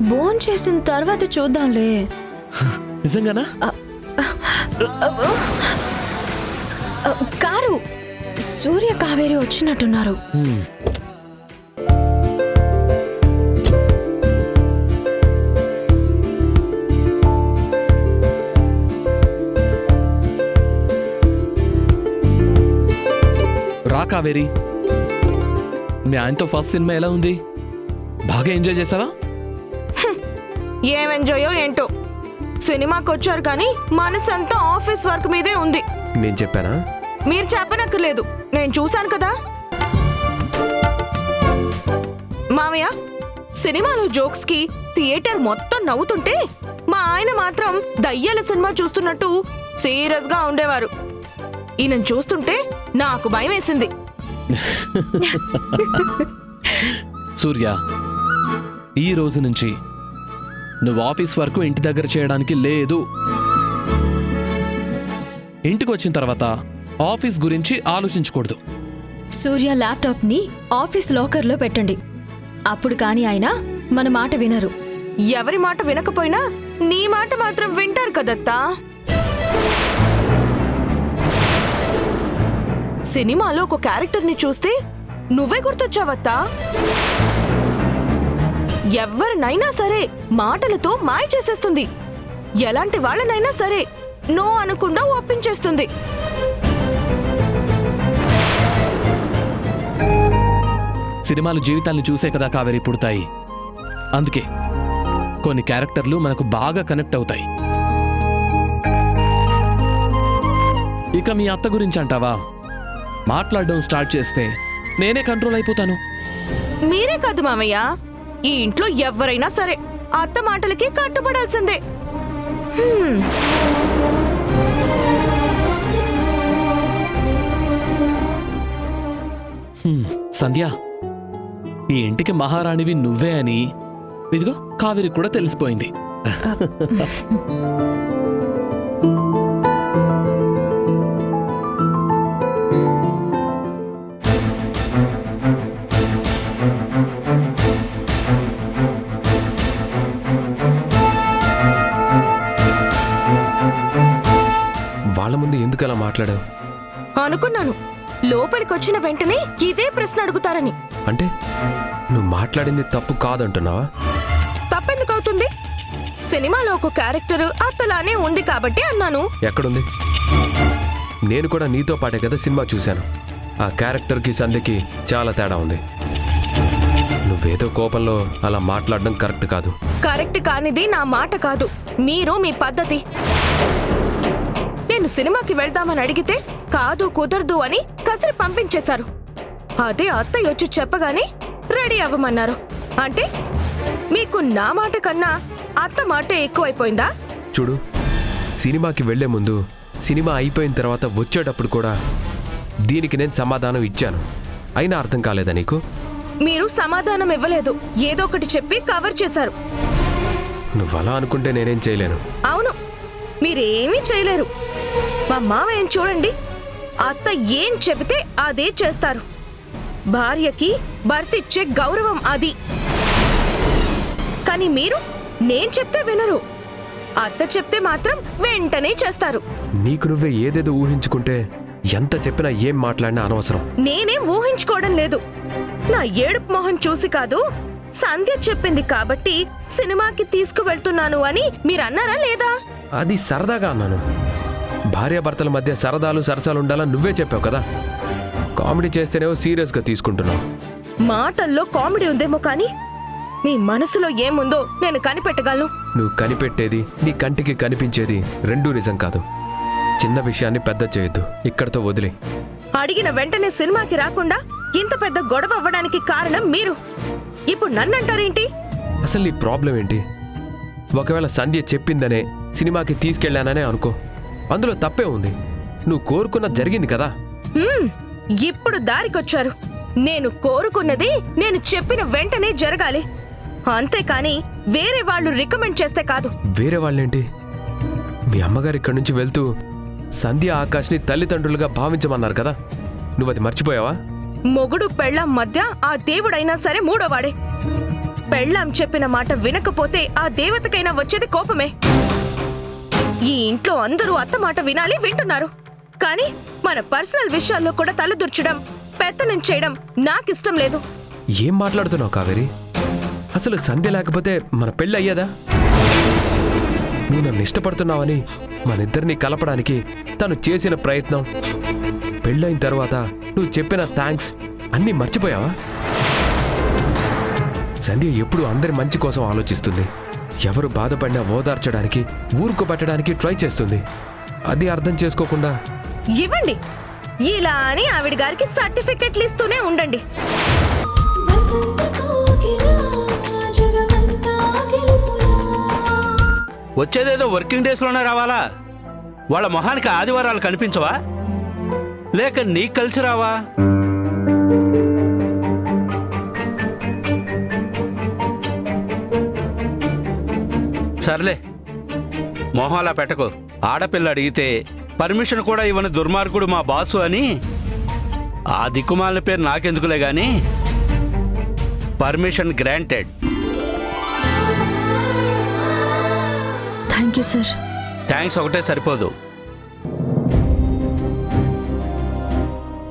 బోన్ చేసిన తర్వాత చూద్దాంలే. నిజంగానా? కారు సూర్య కావేరి వచ్చినట్టున్నారు. హ్మ్. రా కావేరి, మీ ఆయనతో ఫస్ట్ సినిమా ఎలా ఉంది? బాగా ఎంజాయ్ చేసావా? ఏం ఎంజాయో ఏంటో, సినిమాకి వచ్చారు కానీ మనసంతా ఆఫీస్ వర్క్ మీదే ఉంది. నేను చెప్పానా? మీరు చెప్పనక్కర్లేదు, నేను చూశాను కదా. మామయ్య, సినిమాలో జోక్స్ కి థియేటర్ మొత్తం నవ్వుతుంటే మా ఆయన మాత్రం దయ్యాల సినిమా చూస్తున్నట్టు సీరియస్ గా ఉండేవారు. ఈయన చూస్తుంటే నాకు భయం వేసింది. సూర్య, ఈ రోజు నుంచి నువ్వు ఆఫీస్ వరకు ఇంటి దగ్గర చేయడానికి లేదు. ఇంటికి వచ్చిన తర్వాత ఆఫీస్ గురించి ఆలోచించకూడదు. సూర్య ల్యాప్టాప్ ని ఆఫీస్ లాకర్ లో పెట్టండి. అప్పుడు కాని ఆయన మన మాట వినరు. ఎవరి మాట వినకపోయినా నీ మాట మాత్రం వింటారు కదత్తా. సినిమాలో ఒక క్యారెక్టర్ ని చూస్తే నువ్వే గుర్తొచ్చావత్తా. ఎవరినైనా సరే మాటలతో మాయ చేసేస్తుంది. ఎలాంటి వాళ్ళనైనా సరే నో అనకుండా ఒప్పించేస్తుంది. సినిమాలు జీవితాల్ని చూసే కదా కావేరి పుడతాయి. అందుకే కొన్ని క్యారెక్టర్లు మనకు బాగా కనెక్ట్ అవుతాయి. ఇక మీ అత్త గురించి అంటావా? మాట్లాడడం స్టార్ట్ చేస్తే నేనే కంట్రోల్ అయిపోతాను. మీరే కాదు మామయ్య, ఈ ఇంట్లో ఎవరైనా సరే అత్త మాటలకి కట్టుబడాల్సిందే. సంధ్య, ఈ ఇంటికి మహారాణివి నువ్వే అని ఇదిగో కావేరికి కూడా తెలిసిపోయింది. వాళ్ళ ముందు ఎందుకు అలా మాట్లాడావు? అనుకున్నాను లోపలికొచ్చిన వెంటనే ఇదే ప్రశ్న అడుగుతారని. అంటే నువ్వు మాట్లాడింది తప్పు కాదంటున్నావా? తప్పెందుకవుతుంది? సినిమాలో ఒక క్యారెక్టర్ అత్తలానే ఉంది కాబట్టి అన్నాను. ఎక్కడుంది? నేను కూడా నీతో పాటే కదా సినిమా చూశాను. ఆ క్యారెక్టర్కి సంధ్యకి చాలా తేడా ఉంది. నువ్వేదో కోపంలో అలా మాట్లాడడం కరెక్ట్ కాదు. కరెక్ట్ కానిది నా మాట కాదు, మీరు మీ పద్ధతి. నేను సినిమాకి వెళ్దామని అడిగితే కాదు కుదరదు అని కసిరి పంపించేశారు. అదే అత్తయ్య వచ్చి చెప్పగానే రెడీ అవ్వమన్నారు. అంటే మీకు నా మాట కన్నా అత్త మాట ఎక్కువైపోయిందా? చూడు, సినిమాకి వెళ్లే ముందు, సినిమా అయిపోయిన తర్వాత వచ్చేటప్పుడు కూడా దీనికి నేను సమాధానం ఇచ్చాను. అయినా అర్థం కాలేదా నీకు? మీరు సమాధానం ఇవ్వలేదు, ఏదో ఒకటి చెప్పి కవర్ చేశారు. నువ్వు అలా అనుకుంటే నేనేం చేయలేను. అవును, మీరేమీ చేయలేరు. మా మావయ్యని చూడండి, అత్త ఏం చెబితే అదే చేస్తారు. భార్యకి భర్త ఇచ్చే గౌరవం అది. కానీ మీరు నేను చెప్తే వినరు, అత్త చెప్తే మాత్రం వెంటనే చేస్తారు. నీకు నువ్వే ఏదేదో ఊహించుకుంటే ఎంత చెప్పినా ఏం మాట్లాడినా అనవసరం. నేనేం ఊహించుకోవడం లేదు. నా ఏడుపు మొహం చూసి కాదు, సంధ్య చెప్పింది కాబట్టి సినిమాకి తీసుకువెళ్తున్నాను అని మీరు అన్నారా లేదా? అది సరదాగా అన్నాను. భార్యాభర్తల మధ్య సరదాలు సరసాలు ఉండాలని నువ్వే చెప్పావు కదా. కామెడీ చేస్తేనేమో సీరియస్గా తీసుకుంటున్నావు. మాటల్లో కామెడీ ఉందేమో కానీ మీ మనసులో ఏముందో నేను కనిపెట్టగలను. నువ్వు కనిపెట్టేది, నీ కంటికి కనిపించేది రెండూ నిజం కాదు. చిన్న విషయాన్ని పెద్ద చేయొద్దు. ఇక్కడితో వదిలే. అడిగిన వెంటనే సినిమాకి రాకుండా ఇంత పెద్ద గొడవ అవ్వడానికి కారణం మీరు. ఇప్పుడు నన్నంటారేంటి? అసలు నీ ప్రాబ్లం ఏంటి? ఒకవేళ సంధ్య చెప్పిందనే సినిమాకి తీసుకెళ్ళాననే అనుకో, అందులో తప్పే ఉంది. నువ్వు కోరుకున్న జరిగింది కదా. ఇప్పుడు దారికొచ్చారు. నేను కోరుకున్నది నేను చెప్పిన వెంటనే జరగాలి, అంతేకాని వేరే వాళ్ళు రికమెండ్ చేస్తే కాదు. వేరే వాళ్ళేంటి? మీ అమ్మగారు ఇక్కడి నుంచి వెళ్తూ సంధ్య ఆకాష్ని తల్లిదండ్రులుగా భావించమన్నారు కదా. నువ్వది మర్చిపోయావా? మొగుడు పెళ్ళాం మధ్య ఆ దేవుడైనా సరే మూడోవాడే. పెళ్ళాం చెప్పిన మాట వినకపోతే ఆ దేవతకైనా వచ్చేది కోపమే. ఈ ఇంట్లో అందరూ అత్త మాట వినాలి, వింటున్నారు. కానీ మన పర్సనల్ విషయాల్లో కూడా తలదూర్చడం, పెత్తనం చేయడం నాకిష్టం లేదు. ఏం మాట్లాడుతున్నావు కావేరి? అసలు సంధ్య లేకపోతే మన పెళ్ళి అయ్యేదా? నువ్వు నన్ను ఇష్టపడుతున్నావని మనిద్దరినీ కలపడానికి తను చేసిన ప్రయత్నం, పెళ్ళైన తర్వాత నువ్వు చెప్పిన థ్యాంక్స్ అన్నీ మర్చిపోయావా? సంధ్య ఎప్పుడు అందరి మంచి కోసం ఆలోచిస్తుంది. ఎవరు బాధపడినా ఓదార్చడానికి, ఊరుకోబెట్టడానికి ట్రై చేస్తుంది. అది అర్థం చేసుకోకుండా ఇవ్వండి, ఇలా అని ఆవిడ గారికి సర్టిఫికెట్లు ఇస్తూనే ఉండండి. వచ్చేదేదో వర్కింగ్ డేస్లోనే రావాలా? వాళ్ళ మొహానికి ఆదివారాలు కనిపించవా? లేక నీకు కలిసి రావా? సర్లే, మొహాలా పెట్టకు. ఆడపిల్ల అడిగితే పర్మిషన్ కూడా ఇవ్వని దుర్మార్గుడు మా బాసు అని ఆ దిక్కుమాలిన పేరు నాకెందుకులే గాని permission granted. Thank you sir. Thanks ఒకటే సరిపోదు.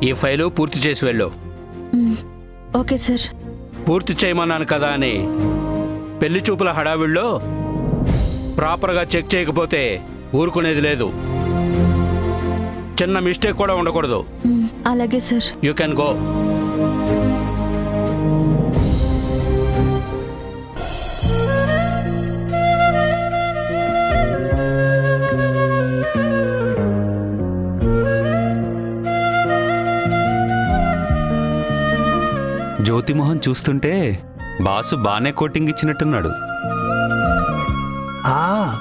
ఈ ఫైలు పూర్తి చేసి వెళ్ళు. Okay sir. పూర్తి చేయమన్నాను కదా అని పెళ్లి చూపుల హడావిడిలో ప్రాపర్గా చెక్ చేయకపోతే ఊరుకునేది లేదు. చిన్న మిస్టేక్ కూడా ఉండకూడదు. అలాగే sir. You can go. Jyotimohan చూస్తుంటే బాసు బానే కోటింగ్ ఇచ్చినట్టున్నాడు.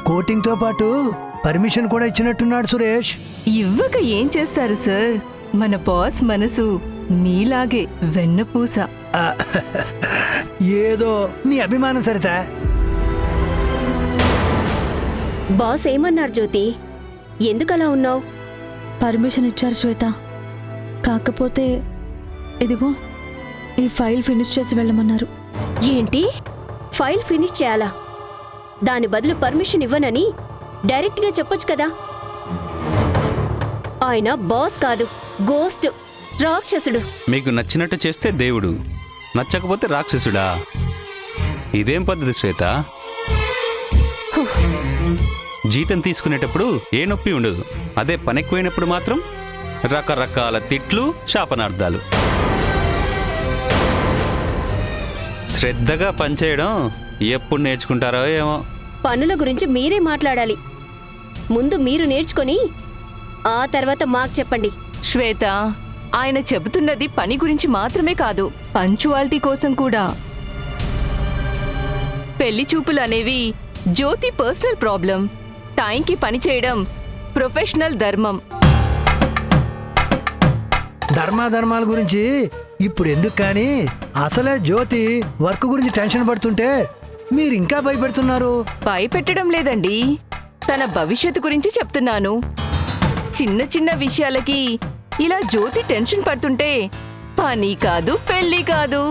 కోటింగ్తో పాటు పర్మిషన్ కూడా ఇచ్చినట్టున్నాడు సురేష్. ఇవ్వక ఏం చేస్తారు సార్? మన బాస్ మనసు మీలాగే వెన్నపూస. ఏదో నీ అభిమానం సరిత. బాస్ ఏమన్నారు జ్యోతి? ఎందుకలా ఉన్నావు? పర్మిషన్ ఇచ్చారు శ్వేత. కాకపోతే ఇదిగో ఈ ఫైల్ ఫినిష్ చేసి వెళ్ళమన్నారు. ఏంటి? ఫైల్ ఫినిష్ చేయాలా? దాని బదులు పర్మిషన్ ఇవ్వనని డైరెక్ట్గా చెప్పొచ్చు కదా. ఆయన బాస్ కాదు, గోస్ట్, రాక్షసుడు. మీకు నచ్చినట్టు చేస్తే దేవుడు, నచ్చకపోతే రాక్షసుడా? ఇదేం పద్ధతి శ్వేత? జీతం తీసుకునేటప్పుడు ఏ నొప్పి ఉండదు. అదే పనెక్కువైనప్పుడు మాత్రం రకరకాల తిట్లు, శాపనార్థాలు. శ్రద్ధగా పనిచేయడం ఎప్పుడు నేర్చుకుంటారో ఏమో. పనుల గురించి మీరే మాట్లాడాలి. ముందు మీరు నేర్చుకొని ఆ తర్వాత మాకు చెప్పండి. శ్వేత, ఆయన చెబుతున్నది పని గురించి మాత్రమే కాదు, పంచువాలిటీ కోసం కూడా. పెళ్లి చూపులు అనేవి జ్యోతి పర్సనల్ ప్రాబ్లం. టైంకి పని చేయడం ప్రొఫెషనల్ ధర్మం. ధర్మాధర్మాల గురించి ఇప్పుడు ఎందుకు కానీ, అసలే జ్యోతి వర్క్ గురించి టెన్షన్ పడుతుంటే మీరు ఇంకా భయపెడుతున్నారు. భయపెట్టడం లేదండి, తన భవిష్యత్తు గురించి చెప్తున్నాను. చిన్న చిన్న విషయాలకి ఇలా జ్యోతి టెన్షన్ పడుతుంటే పని కాదు, పెళ్లి కాదు.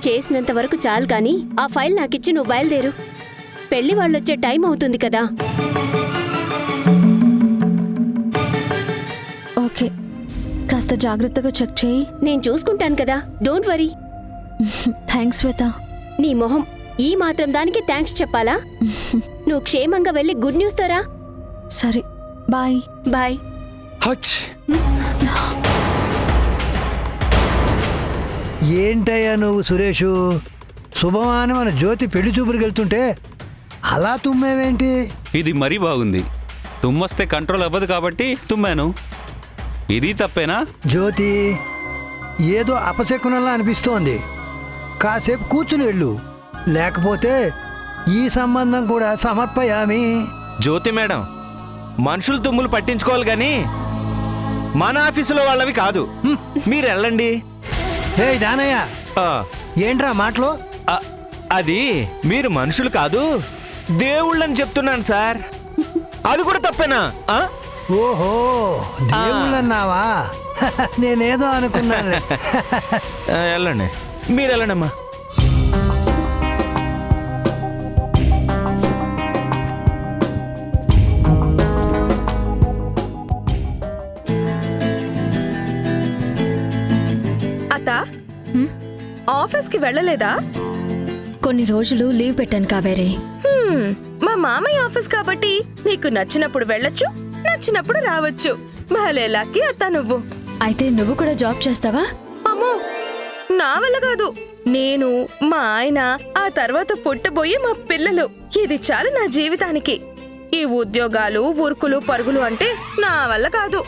చేసినంత వరకు చాలు కానీ ఆ ఫైల్ నాకిచ్చి నువ్వు బయలుదేరు. పెళ్లి వాళ్ళొచ్చే టైం అవుతుంది కదా. ఓకే, కాస్త జాగ్రత్తగా చెక్ చేయి. నేను చూసుకుంటాను కదా, డోంట్ వరీ. థ్యాంక్స్ శ్వేత. నీ మొహం, ఈ మాత్రం దానికి థ్యాంక్స్ చెప్పాలా? నువ్వు క్షేమంగా వెళ్ళి గుడ్ న్యూస్ తోరా. సరే, బాయ్. బాయ్. హచ్. ఏంటయ్యా నువ్వు సురేషు, శుభమాని మన జ్యోతి పెళ్లి చూపురికి వెళ్తుంటే అలా తుమ్మేవేంటి? ఇది మరీ బాగుంది. తుమ్మొస్తే కంట్రోల్ అవ్వదు కాబట్టి తుమ్మాను. ఇది తప్పేనా? జ్యోతి, ఏదో అపశకునంలా అనిపిస్తోంది. కాసేపు కూర్చుని వెళ్ళు, లేకపోతే ఈ సంబంధం కూడా సమర్పయామి. జ్యోతి మేడం, మనుషులు తుమ్ములు పట్టించుకోవాలి గాని మన ఆఫీసులో వాళ్ళవి కాదు. మీరు వెళ్ళండి. హే దానయ్య, ఏంట్రా మాటలు? అది మీరు మనుషులు కాదు దేవుళ్ళని చెప్తున్నాను సార్. అది కూడా తప్పేనా? ఓహో, దేవుళ్ళన్నావా? నేనేదో అనుకున్నాను. వెళ్ళండి, మీరు వెళ్ళండి అమ్మా. అత్త, ఆఫీస్కి వెళ్ళలేదా? కొన్ని రోజులు లీవ్ పెట్టాను కావేరి. మా మామయ్య ఆఫీస్ కాబట్టి నీకు నచ్చినప్పుడు వెళ్ళొచ్చు, నచ్చినప్పుడు రావచ్చు. భలే లక్కీ అత్త నువ్వు. అయితే నువ్వు కూడా జాబ్ చేస్తావా? అమ్మో, నా వల్ల కాదు. నేను, మా ఆయన, ఆ తర్వాత పుట్టబోయే మా పిల్లలు, ఇది చాలు నా జీవితానికి. ఈ ఉద్యోగాలు, ఉరుకులు పరుగులు అంటే నా వల్ల కాదు.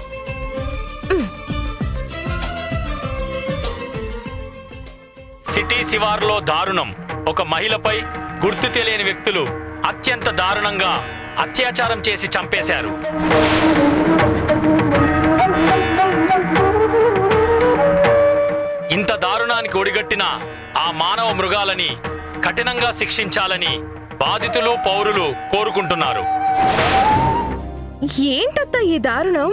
సిటీ శివార్లో దారుణం. ఒక మహిళపై గుర్తు తెలియని వ్యక్తులు అత్యంత దారుణంగా అత్యాచారం చేసి చంపేశారు. ఇంత దారుణానికి ఒడిగట్టిన ఆ మానవ మృగాలని కఠినంగా శిక్షించాలని బాధితులు, పౌరులు కోరుకుంటున్నారు. ఏంటత్తా ఈ దారుణం?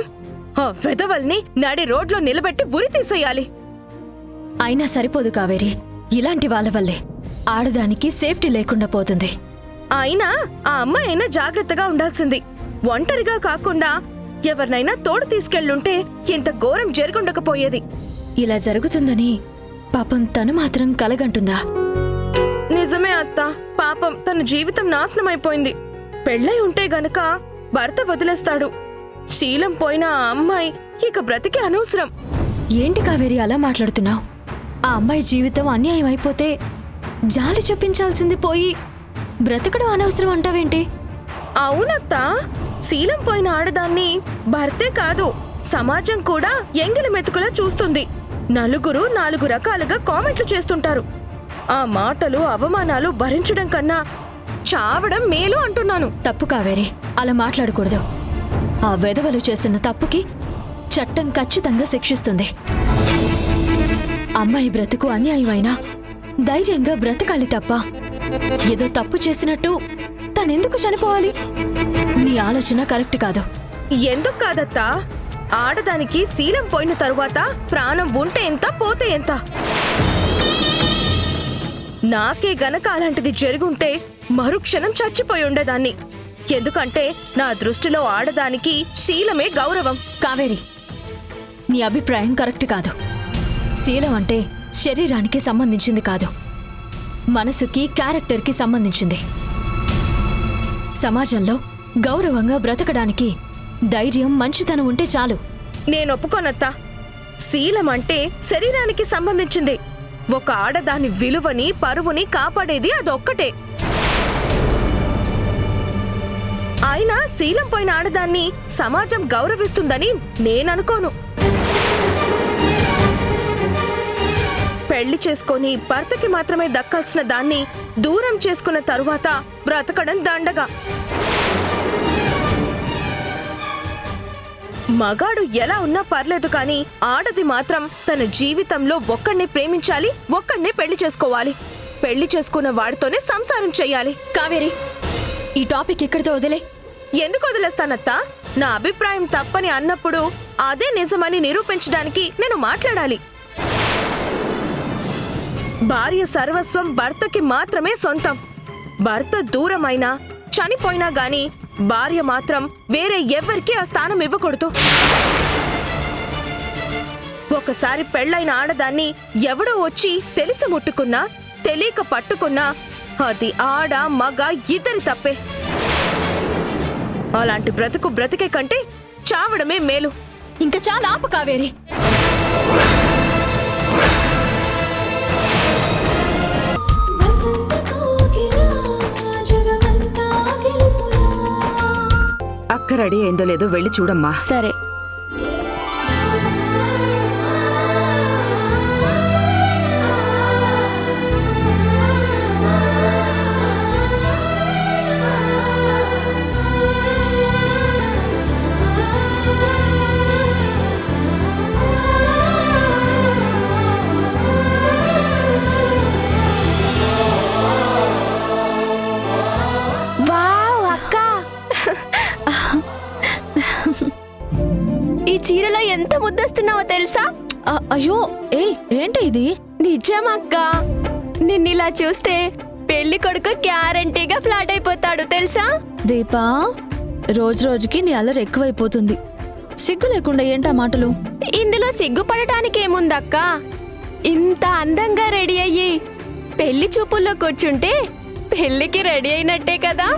ఆ వెధవల్ని నడి రోడ్లో నిలబెట్టి ఉరి తీసేయాలి. అయినా సరిపోదు కావేరి, ఇలాంటి వాళ్ళ వల్లే ఆడదానికి సేఫ్టీ లేకుండా పోతుంది. అయినా ఆ అమ్మాయి అయినా జాగ్రత్తగా ఉండాల్సింది. ఒంటరిగా కాకుండా ఎవరినైనా తోడు తీసుకెళ్ళుంటే ఇంత ఘోరం జరుగుండకపోయేది. ఇలా జరుగుతుందని పాపం తను మాత్రం కలగంటుందా? నిజమే అత్త, పాపం తన జీవితం నాశనమైపోయింది. పెళ్ళై ఉంటే గనక భర్త వదిలేస్తాడు. శీలం పోయిన ఆ అమ్మాయి ఇక బ్రతికి అనవసరం. ఏంటి కావేరి అలా మాట్లాడుతున్నావు? ఆ అమ్మాయి జీవితం అన్యాయం అయిపోతే జాలి చూపించాల్సింది పోయి బ్రతకడం అనవసరం అంటావేంటి? అవునత్తా, శీలం పోయిన ఆడదాన్ని భర్తే కాదు సమాజం కూడా ఎంగిలి మెతుకులా చూస్తుంది. నలుగురు నాలుగు రకాలుగా కామెంట్లు చేస్తుంటారు. ఆ మాటలు, అవమానాలు భరించడం కన్నా చావడం మేలు అంటున్నాను. తప్పు కావేరి, అలా మాట్లాడకూడదు. ఆ వెధవలు చేస్తున్న తప్పుకి చట్టం ఖచ్చితంగా శిక్షిస్తుంది. అమ్మాయి బ్రతుకు అన్యాయమైనా ధైర్యంగా బ్రతకాలి తప్ప ఏదో తప్పు చేసినట్టు తనెందుకు చనిపోవాలి? నీ ఆలోచన కరెక్ట్ కాదు. ఎందుకు కాదత్తా? ఆడదానికి శీలం పోయిన తరువాత ప్రాణం ఉంటే ఎంత, పోతే ఎంత? నాకే గనక అలాంటిది జరుగుంటే మరుక్షణం చచ్చిపోయి ఉండేదాన్ని. ఎందుకంటే నా దృష్టిలో ఆడదానికి శీలమే గౌరవం. కావేరి, నీ అభిప్రాయం కరెక్ట్ కాదు. శీలం అంటే శరీరానికి సంబంధించింది కాదు, మనసుకి, క్యారెక్టర్కి సంబంధించింది. సమాజంలో గౌరవంగా బ్రతకడానికి ధైర్యం, మంచితనం ఉంటే చాలు. నేనొప్పుకోనత్తా. శీలం అంటే శరీరానికి సంబంధించింది. ఒక ఆడదాని విలువని, పరువుని కాపాడేది అదొక్కటే. అయినా శీలం పోయిన ఆడదాన్ని సమాజం గౌరవిస్తుందని నేననుకోను. పెళ్లి చేసుకొని భర్తకి మాత్రమే దక్కాల్సిన దాన్ని దూరం చేసుకున్న తరువాత బ్రతకడం దండగా. మగాడు ఎలా ఉన్నా పర్లేదు కానీ ఆడది మాత్రం తన జీవితంలో ఒక్కడినే ప్రేమించాలి, ఒక్కడినే పెళ్లి చేసుకోవాలి. పెళ్లి చేసుకున్న వాడితోనే సంసారం చెయ్యాలి. కావేరి, ఈ టాపిక్ ఇక్కడితో వదిలే. ఎందుకు వదిలేస్తానత్తా? నా అభిప్రాయం తప్పని అన్నప్పుడు అదే నిజమని నిరూపించడానికి నేను మాట్లాడాలి. భార్య సర్వస్వం భర్తకి మాత్రమే సొంతం. భర్త దూరమైనా చనిపోయినా గాని భార్య మాత్రం వేరే ఎవ్వరికీ ఆ స్థానం ఇవ్వకూడదు. ఒకసారి పెళ్ళైన ఆడదాన్ని ఎవడో వచ్చి తెలిసి ముట్టుకున్నా తెలియక పట్టుకున్నా అది ఆడ మగ ఇద్దరి తప్పే. అలాంటి బ్రతుకు బ్రతికే కంటే చావడమే మేలు. ఇంకా చాలా ఆపు కావేరి. అక్క రెడీ అయిందో లేదో వెళ్ళి చూడమ్మా. సరే. వావ్ అక్క, ఈ చీరలో ఎంత ముద్దొస్తున్నావో తెలుసా? అయ్యో ఏంటి ఇది? నిజమక్క, నిన్నిలా చూస్తే పెళ్లి కొడుకు గ్యారంటీగా ఫ్లాట్ అయిపోతాడు తెలుసా? దీపా, రోజు రోజుకి నీ అల్లరి ఎక్కువైపోతుంది. సిగ్గు లేకుండా ఏంటా మాటలు? ఇందులో సిగ్గుపడటానికి ఏముందక్క? ఇంత అందంగా రెడీ అయ్యి పెళ్లి చూపుల్లో కూర్చుంటే పెళ్లికి రెడీ అయినట్టే కదా.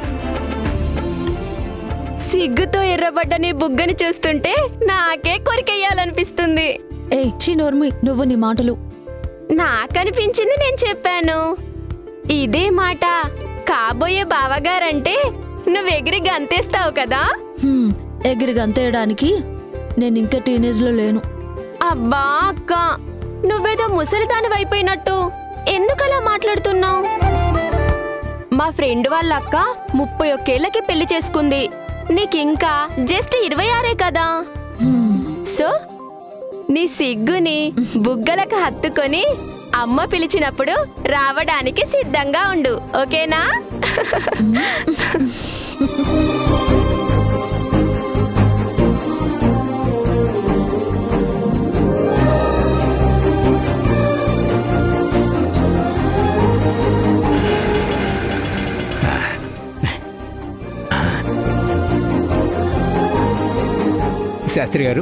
సిగ్గుతో ఎర్రబడ్డ నీ బుగ్గని చూస్తుంటే నాకే కొరికెయ్యాలనిపిస్తుంది. నోర్మి, నువ్వు నీ మాటలు. నాకనిపించింది నేను చెప్పాను. ఇదే మాట కాబోయే బావగారంటే నువ్వెగిరి గంతేస్తావు కదా. ఎగిరి గంతేయడానికి నేను ఇంకా టీనేజ్ లో లేను. అబ్బా అక్క, నువ్వేదో ముసలిదాని వైపోయినట్టు ఎందుకలా మాట్లాడుతున్నావు? మా ఫ్రెండ్ వాళ్ళ అక్క 31 ఏళ్లకి పెళ్లి చేసుకుంది. నీకింకా జస్ట్ 26 కదా. సో నీ సిగ్గుని బుగ్గలకు హత్తుకొని అమ్మ పిలిచినప్పుడు రావడానికి సిద్ధంగా ఉండు, ఓకేనా? శాస్త్రి గారు,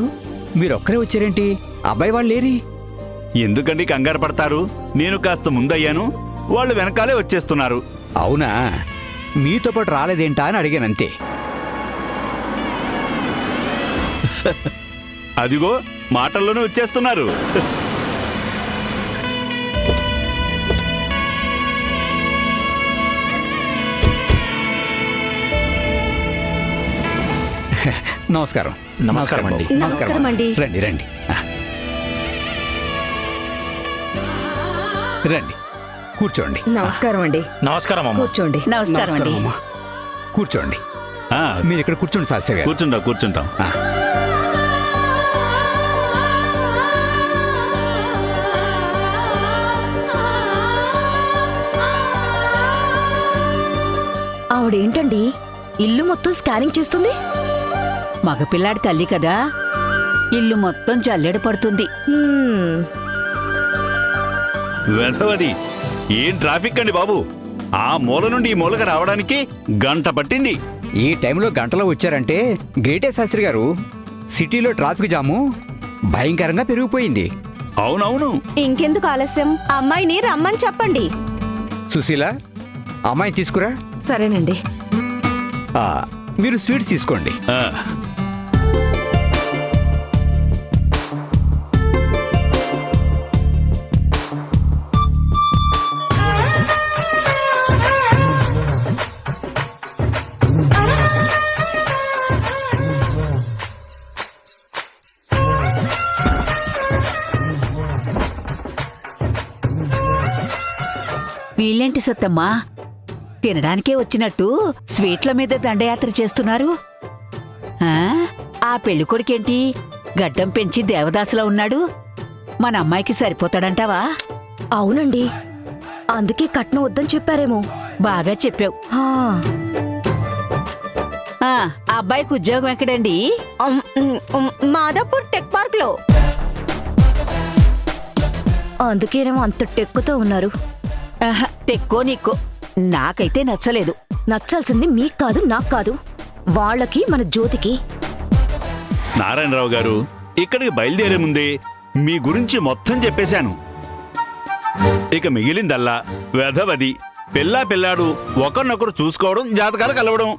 మీరొక్కరే వచ్చారేంటి? అబ్బాయి వాళ్ళు లేరి? ఎందుకండి కంగారు పడతారు? నేను కాస్త ముందయ్యాను, వాళ్ళు వెనకాలే వచ్చేస్తున్నారు. అవునా? మీతో పాటు రాలేదేంటా అని అడిగానంతే. అదిగో మాటల్లోనే వచ్చేస్తున్నారు. నమస్కారం. నమస్కారం అండి. నమస్కారం అండి. రండి రండి. రండి, కూర్చోండి. నమస్కారం అండి. నమస్కారం అమ్మ. కూర్చోండి. నమస్కారం అండి. అమ్మా. కూర్చోండి. మీరు ఇక్కడ కూర్చోండి శాస్త్రి గారు. కూర్చుంటాం. ఆవిడేంటండి ఇల్లు మొత్తం స్కానింగ్ చేస్తుంది? మగపిల్లాడి తల్లి కదా, ఇల్లు మొత్తం జల్లెడ పడుతుంది. వెధవది, ఏం ట్రాఫిక్ అండి బాబు! ఆ మూల నుండి ఈ మూలకి రావడానికి గంట పట్టింది. ఈ టైంలో గంటలో వచ్చారంటే గ్రేటే శాస్త్రి గారు. సిటీలో ట్రాఫిక్ జాము భయంకరంగా పెరిగిపోయింది. అవునవును. ఇంకెందుకు ఆలస్యం, అమ్మాయిని రమ్మని చెప్పండి. సుశీల, అమ్మాయి తీసుకురా. సరేనండి. మీరు స్వీట్స్ తీసుకోండి. వీళ్ళేంటి సత్తమ్మా, తినడానికే వచ్చినట్టు స్వీట్ల మీద దండయాత్ర చేస్తున్నారు? ఆ పెళ్లి కొడుకేంటి గడ్డం పెంచి దేవదాసులా ఉన్నాడు? మన అమ్మాయికి సరిపోతాడంటావా? అవునండి, అందుకే కట్నం వద్దని చెప్పారేమో. బాగా చెప్పావు. ఆ అబ్బాయికి ఉద్యోగం ఎక్కడండి? మాదాపూర్ టెక్ పార్క్ లో. అందుకేనేమో అంత టెక్కుతో ఉన్నారు. ఆహా, తెక్కో నీక్కో నాకైతే నచ్చలేదు. నచ్చాల్సింది మీకు కాదు, నాకు కాదు, వాళ్ళకి, మన జ్యోతికి. నారాయణరావు గారు, ఇక్కడికి బయలుదేరే ముందే మీ గురించి మొత్తం చెప్పేశాను. ఇక మిగిలిందల్లా వెధవది పిల్లా పిల్లాడు ఒకరినొకరు చూసుకోవడం, జాతకాలు కలవడం.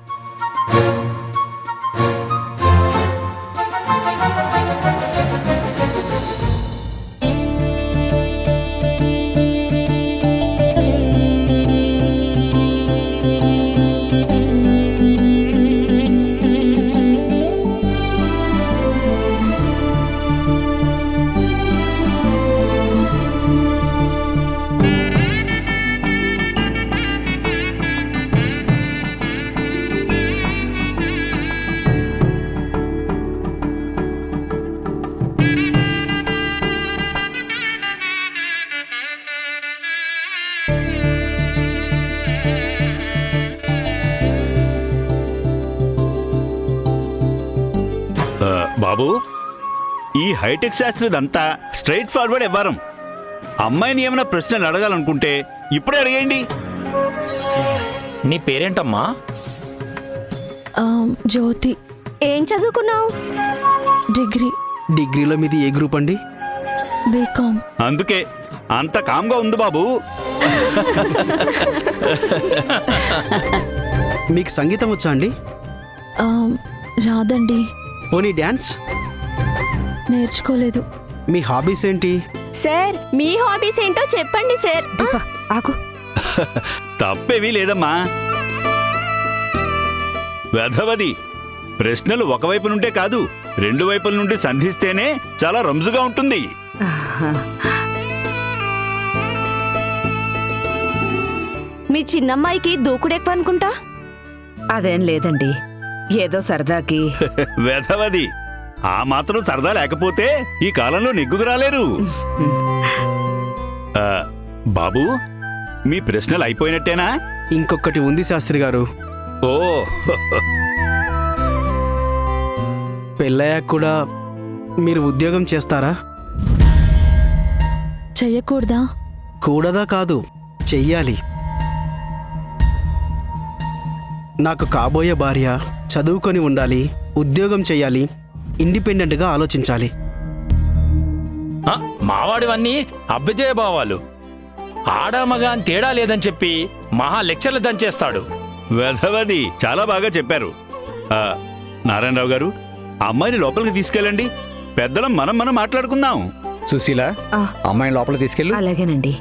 బాబు, ఈ హైటెక్ శాస్త్రదంతా స్ట్రైట్ ఫార్వర్డ్ వ్యవహారం. అమ్మాయిని ఏమైనా ప్రశ్నలు అడగాలనుకుంటే ఇప్పుడే అడిగేయండి. నీ పేరేంటమ్మా? జ్యోతి. ఏం చదువుకున్నావు? డిగ్రీ. డిగ్రీలో మీది ఏ గ్రూప్ అండి? బీకామ్. అందుకే అంత కామ్గా ఉంది బాబు. మీకు సంగీతం వచ్చా అండి? రాదండి. పోనీ డ్యాన్స్? నేర్చుకోలేదు. మీ హాబీస్ ఏంటి? సార్, మీ హాబీస్ ఏంటో చెప్పండి సార్. ఆగు. తప్పేవీ లేదమ్మా. వెధవది ప్రశ్నలు ఒకవైపు నుండే కాదు, రెండు వైపుల నుండి సంధిస్తేనే చాలా రంజుగా ఉంటుంది. మీ చిన్నమ్మాయికి దూకుడెక్కువ అనుకుంటా. అదేం లేదండి, ఏదో సరదాకి. వెధవది ఆ మాత్రం సరదా లేకపోతే ఈ కాలంలో నెగ్గుకు రాలేరు. బాబు, మీ ప్రశ్నలు అయిపోయినట్టేనా? ఇంకొకటి ఉంది శాస్త్రి గారు. ఓ, పెళ్ళయ్యాక కూడా మీరు ఉద్యోగం చేస్తారా? చెయ్యకూడదా? కూడదా కాదు, చెయ్యాలి. నాకు కాబోయే భార్య చదువుకొని ఉండాలి, ఉద్యోగం చెయ్యాలి, ఇండిపెండెంట్గా ఆలోచించాలి. మావాడివన్నీ అభ్యుదయ భావాలు. ఆడామగా అని తేడా లేదని చెప్పి మహా లెక్చర్లు దంచేస్తాడు. వెధవది చాలా బాగా చెప్పారు. నారాయణరావు గారు, అమ్మాయిని లోపలికి తీసుకెళ్ళండి. పెద్దలం మనం మాట్లాడుకుందాం. సుశీల, అమ్మాయిని లోపలికి తీసుకెళ్ళు. అలాగేనండి,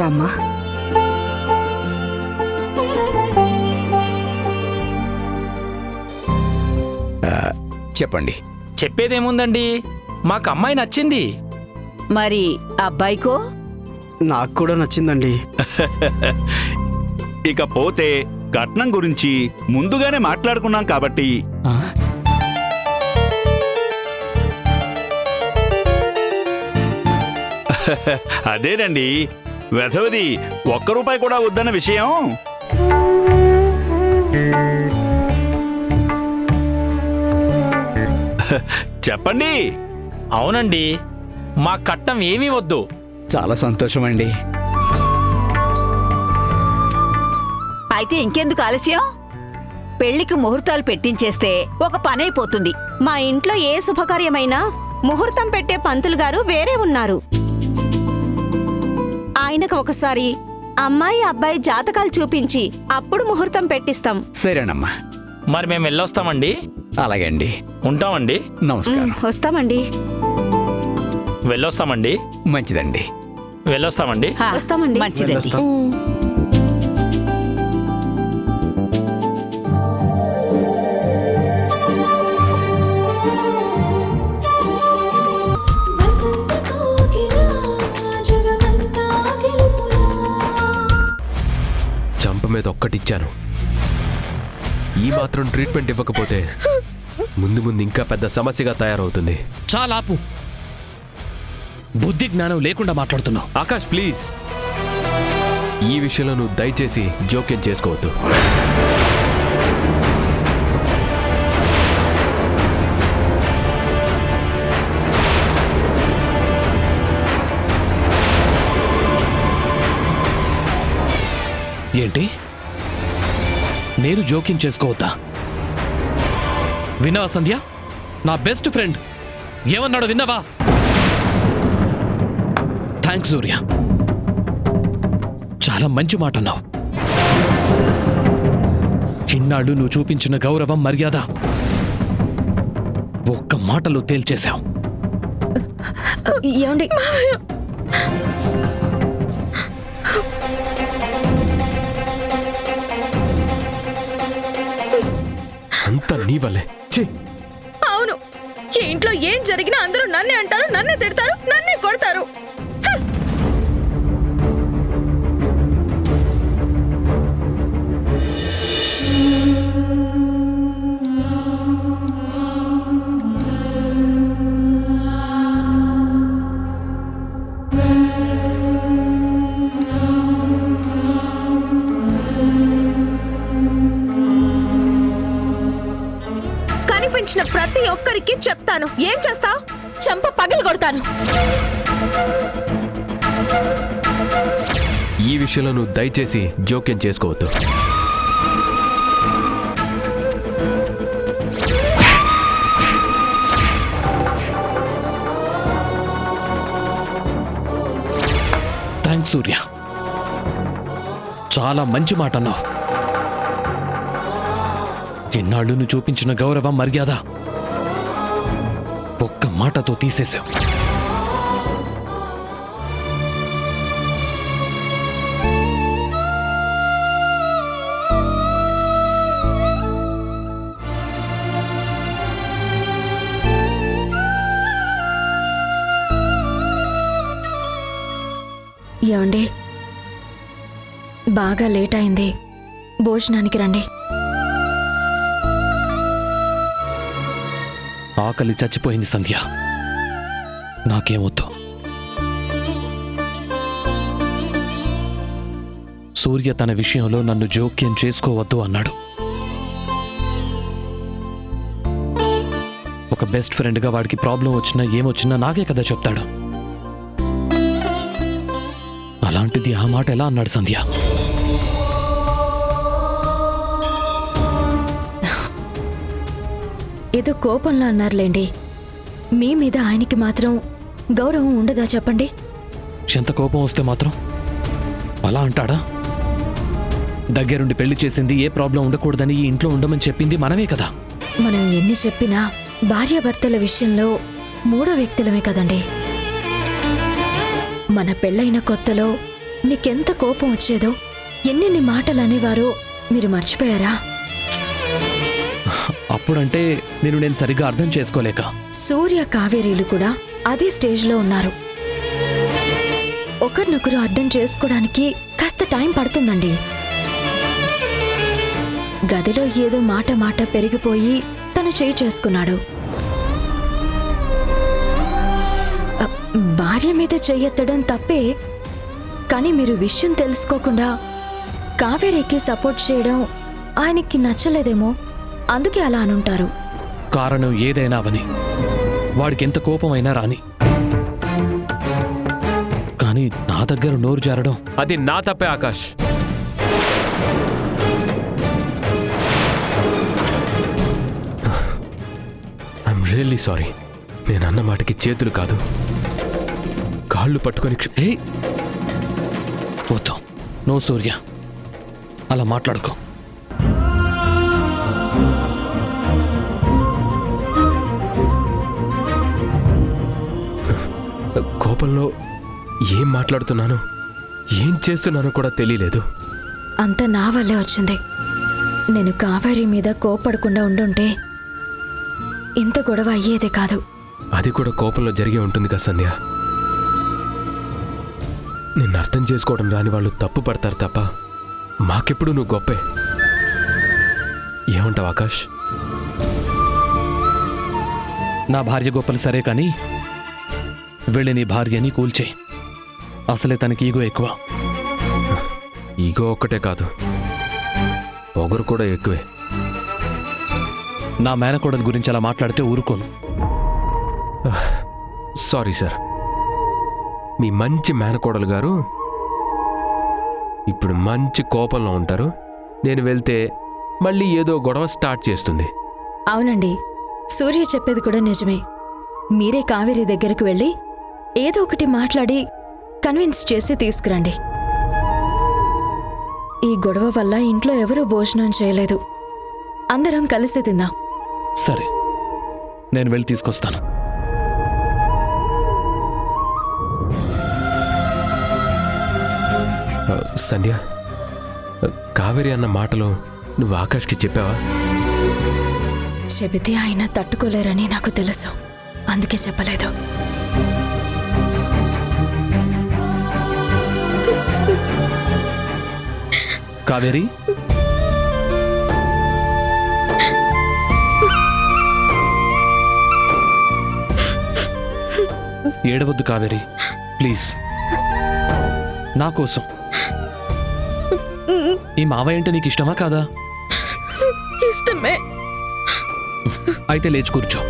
రామ్మా. చెప్పండి. చెప్పేదేముందండి, మాకు అమ్మాయి నచ్చింది. మరి అబ్బాయికో? నాకు కూడా నచ్చిందండి. ఇకపోతే కట్నం గురించి ముందుగానే మాట్లాడుకున్నాం కాబట్టి అదేనండి, వెధవది ఒక్క రూపాయి కూడా వద్దన్న విషయం. చెప్పండి. అవునండి, మా కట్నం ఏమీ వద్దు. చాలా సంతోషం అండి. అయితే ఇంకెందుకు ఆలస్యం? పెళ్లికి ముహూర్తాలు పెట్టించేస్తే ఒక పనైపోతుంది. మా ఇంట్లో ఏ శుభకార్యమైనా ముహూర్తం పెట్టే పంతులు గారు వేరే ఉన్నారు. ఆయనకు ఒకసారి అమ్మాయి అబ్బాయి జాతకాలు చూపించి అప్పుడు ముహూర్తం పెట్టిస్తాం. సరేనమ్మా, మరి మేము వెళ్ళొస్తామండి. అలాగే అండి, ఉంటామండి. నమస్కారం. వస్తామండి. వెళ్ళొస్తామండి. మంచిదండి, వెళ్ళొస్తామండి. వస్తామండి. మంచిదండి. చంప మీద ఒక్కటిచ్చాను. ఈ మాత్రం ట్రీట్మెంట్ ఇవ్వకపోతే ముందు ముందు ఇంకా పెద్ద సమస్యగా తయారవుతుంది. చాలా ఆపు. బుద్ధి జ్ఞానం లేకుండా మాట్లాడుతున్నావు. ఆకాష్, ప్లీజ్, ఈ విషయంలో నువ్వు దయచేసి జోక్యం చేసుకోవద్దు. ఏంటి నేను జోక్యం చేసుకోవద్దా? విన్నావా సంధ్య? నా బెస్ట్ ఫ్రెండ్ ఏమన్నాడో విన్నావా? థ్యాంక్స్ సూర్య, చాలా మంచి మాట అన్నావు. ఇన్నాళ్ళు నువ్వు చూపించిన గౌరవం మర్యాద ఒక్క మాటలో తేల్చేశావు. ఏమండి? అంతా నీ వల్లే. ఛీ! అవును, ఈ ఇంట్లో ఏం జరిగినా అందరూ నన్నే అంటారు, నన్నే తిడతారు, నన్నే కొడతారు. కనిపించిన ప్రతి ఒక్కరికి చెప్తాను. ఏం చేస్తావు? చంప పగలు కొడతాను. ఈ విషయంలో నువ్వు దయచేసి జోక్యం చేసుకోవద్దు. థ్యాంక్స్ సూర్య, చాలా మంచి మాట అన్నావు. ఇన్నాళ్ళు నువ్వు చూపించిన గౌరవం మర్యాద ఒక్క మాటతో తీసేశావు. ఏమండి, బాగా లేట్ అయింది, భోజనానికి రండి. ఆకలి చచ్చిపోయింది సంధ్య, నాకేమొద్దు. సూర్య తన విషయంలో నన్ను జోక్యం చేసుకోవద్దు అన్నాడు. ఒక బెస్ట్ ఫ్రెండ్గా వాడికి ప్రాబ్లం వచ్చినా ఏమొచ్చినా నాకే కదా చెప్తాడు. అలాంటిది ఆ మాట ఎలా అన్నాడు సంధ్య? ఏదో కోపంలో అన్నారులేండి. మీ మీద ఆయనకి మాత్రం గౌరవం ఉండదా చెప్పండి? ఎంత కోపం వస్తే మాత్రం అలా అంటాడా? దగ్గరుండి పెళ్లి చేసింది ఏ ప్రాబ్లం ఉండకూడదని ఈ ఇంట్లో ఉండమని చెప్పింది మనమే కదా. మనం ఎన్ని చెప్పినా భార్యాభర్తల విషయంలో మూడో వ్యక్తులమే కదండి. మన పెళ్ళైన కొత్తలో మీకెంత కోపం వచ్చేదో, ఎన్నెన్ని మాటలు అనేవారో మీరు మర్చిపోయారా? అప్పుడంటే నేను సరిగ్గా అర్థం చేసుకోలేక. సూర్య కావేరీలు కూడా అదే స్టేజ్లో ఉన్నారు. ఒకరినొకరు అర్థం చేసుకోవడానికి కాస్త టైం పడుతుందండి. గదిలో ఏదో మాట పెరిగిపోయి తను చేయి చేసుకున్నాడు. భార్య మీద చెయ్యెత్తడం తప్పే, కానీ మీరు విషయం తెలుసుకోకుండా కావేరీకి సపోర్ట్ చేయడం ఆయనకి నచ్చలేదేమో, అందుకే అలా అనుంటారు. కారణం ఏదైనా అవని, వాడికి ఎంత కోపమైనా రాని, కానీ నా దగ్గర నోరు జారడం అది నా తప్పే ఆకాష్. I'm really sorry. నేను అన్న మాటకి చేతులు కాదు, కాళ్ళు పట్టుకొని వద్దు. నో సూర్య, అలా మాట్లాడుకో. కోపంలో ఏం మాట్లాడుతున్నానో ఏం చేస్తున్నానో కూడా తెలియలేదు. అంతా నా వల్లే వచ్చింది. నేను కావేరీ మీద కోపడకుండా ఉండుంటే ఇంత గొడవ అయ్యేదే కాదు. అది కూడా కోపంలో జరిగే ఉంటుంది కదా సంధ్య. నిన్ను అర్థం చేసుకోవడం రాని వాళ్ళు తప్పు పడతారు తప్ప మాకెప్పుడు నువ్వు గొప్పే. ఏమంటావు ఆకాష్? నా భార్య గొప్పలు సరే కానీ వెళ్ళి నీ భార్యని కూల్చే. అసలే తనకి ఈగో ఎక్కువ. ఈగో ఒక్కటే కాదు, పొగరు కూడా ఎక్కువే. నా మేనకోడల గురించి అలా మాట్లాడితే ఊరుకోను. Sorry sir. మీ మంచి మేనకోడలు గారు ఇప్పుడు మంచి కోపంలో ఉంటారు. నేను వెళ్తే మళ్ళీ ఏదో గొడవ స్టార్ట్ చేస్తుంది. అవునండి, సూర్య చెప్పేది కూడా నిజమే. మీరే కావేరి దగ్గరకు వెళ్ళి ఏదో ఒకటి మాట్లాడి కన్విన్స్ చేసి తీసుకురండి. ఈ గొడవ వల్ల ఇంట్లో ఎవరూ భోజనం చేయలేదు. అందరం కలిసి తిందాం. సరే, నేను వెళ్ళి తీసుకొస్తాను. సంధ్య, కావేరి అన్న మాటలు నువ్వు ఆకాష్కి చెప్పావా? చెబితే ఆయన తట్టుకోలేరని నాకు తెలుసు, అందుకే చెప్పలేదు. కావేరి, ఏడవద్దు కావేరి, ప్లీజ్. నా కోసం. ఈ మావయ్య అంటే నీకు ఇష్టమా కాదా? ఇష్టమే. అయితే లేచి కూర్చో.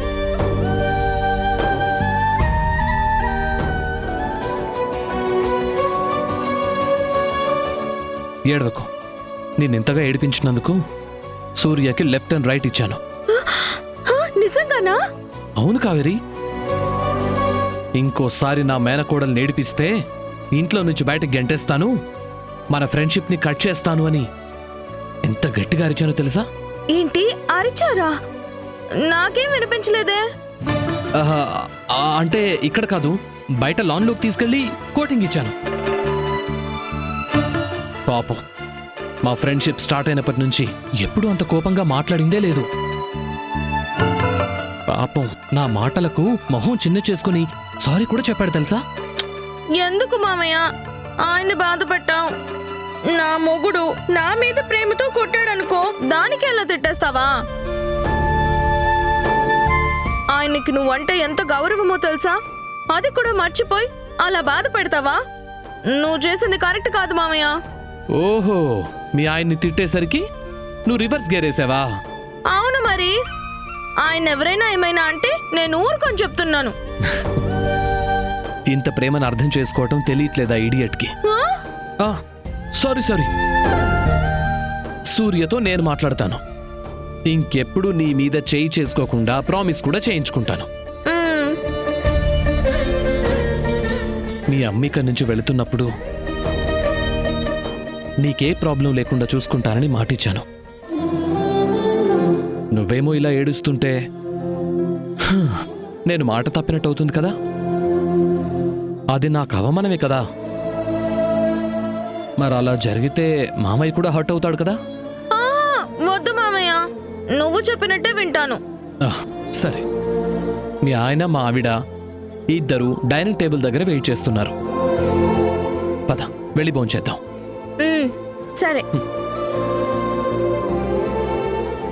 ఏడవకు. నిన్నింతగా ఏడిపించినందుకు సూర్యకి లెఫ్ట్ అండ్ రైట్ ఇచ్చాను. నిజంగానా? అవును కావేరి. ఇంకోసారి నా మేనకోడల్ని ఏడిపిస్తే ఇంట్లో నుంచి బయటకు గెంటేస్తాను, మన ఫ్రెండ్షిప్ని కట్ చేస్తాను అని ఎంత గట్టిగా అరిచానో తెలుసా? ఏంటి అరిచారా? నాకేం వినిపించలేదే. ఆహా, అంటే ఇక్కడ కాదు, బయట లాన్లోకి తీసుకెళ్లి కోటింగ్ ఇచ్చాను. పాపం, మా ఫ్రెండ్షిప్ స్టార్ట్ అయినప్పటి నుంచి ఎప్పుడూ అంత కోపంగా మాట్లాడిందే లేదు. పాపం, నా మాటలకు మొహం చిన్న చేసుకుని సారీ కూడా చెప్పాడు తెలుసా? ఎందుకు మామయ్య ఆయన్ని బాధ పెట్టావు? నా మొగుడు నా మీద ప్రేమతో కొట్టాడనుకో, దానికి ఎలా తిట్టేస్తావా? ఆయనకి నువ్వంటే ఎంత గౌరవమో తెలుసా? అది కూడా మర్చిపోయి అలా బాధ పెడతావా? నువ్వు చేసింది కరెక్ట్ కాదు మామయ్య. ఓహో, మీ ఆయన్ని తిట్టేసరికి నువ్వు రివర్స్ గేరేసావా? అవును మరి. ఆయన ఎవరైనా ఏమైనా అంటే నేను ఊరుకొని చెప్తున్నాను. ఇంత ప్రేమను అర్థం చేసుకోవటం తెలియట్లేదా ఇడియట్కి? Sorry sorry. సూర్యతో నేను మాట్లాడతాను. ఇంకెప్పుడు నీ మీద చేయి చేసుకోకుండా ప్రామిస్ కూడా చేయించుకుంటాను. మీ అమ్మిక నుంచి వెళుతున్నప్పుడు నీకే ప్రాబ్లం లేకుండా చూసుకుంటానని మాటిచ్చాను. నువ్వేమో ఇలా ఏడుస్తుంటే నేను మాట తప్పినట్టు అవుతుంది కదా. అది నాకు అవమానమే కదా. మరి అలా జరిగితే మామయ్య కూడా హర్ట్ అవుతాడు కదా. వద్దు మామయ్య, నువ్వు చెప్పినట్టే వింటాను. సరే, మీ ఆయన మా ఆవిడ ఇద్దరు డైనింగ్ టేబుల్ దగ్గర వెయిట్ చేస్తున్నారు. పద, వెళ్ళి భోంచేద్దాం. సరే.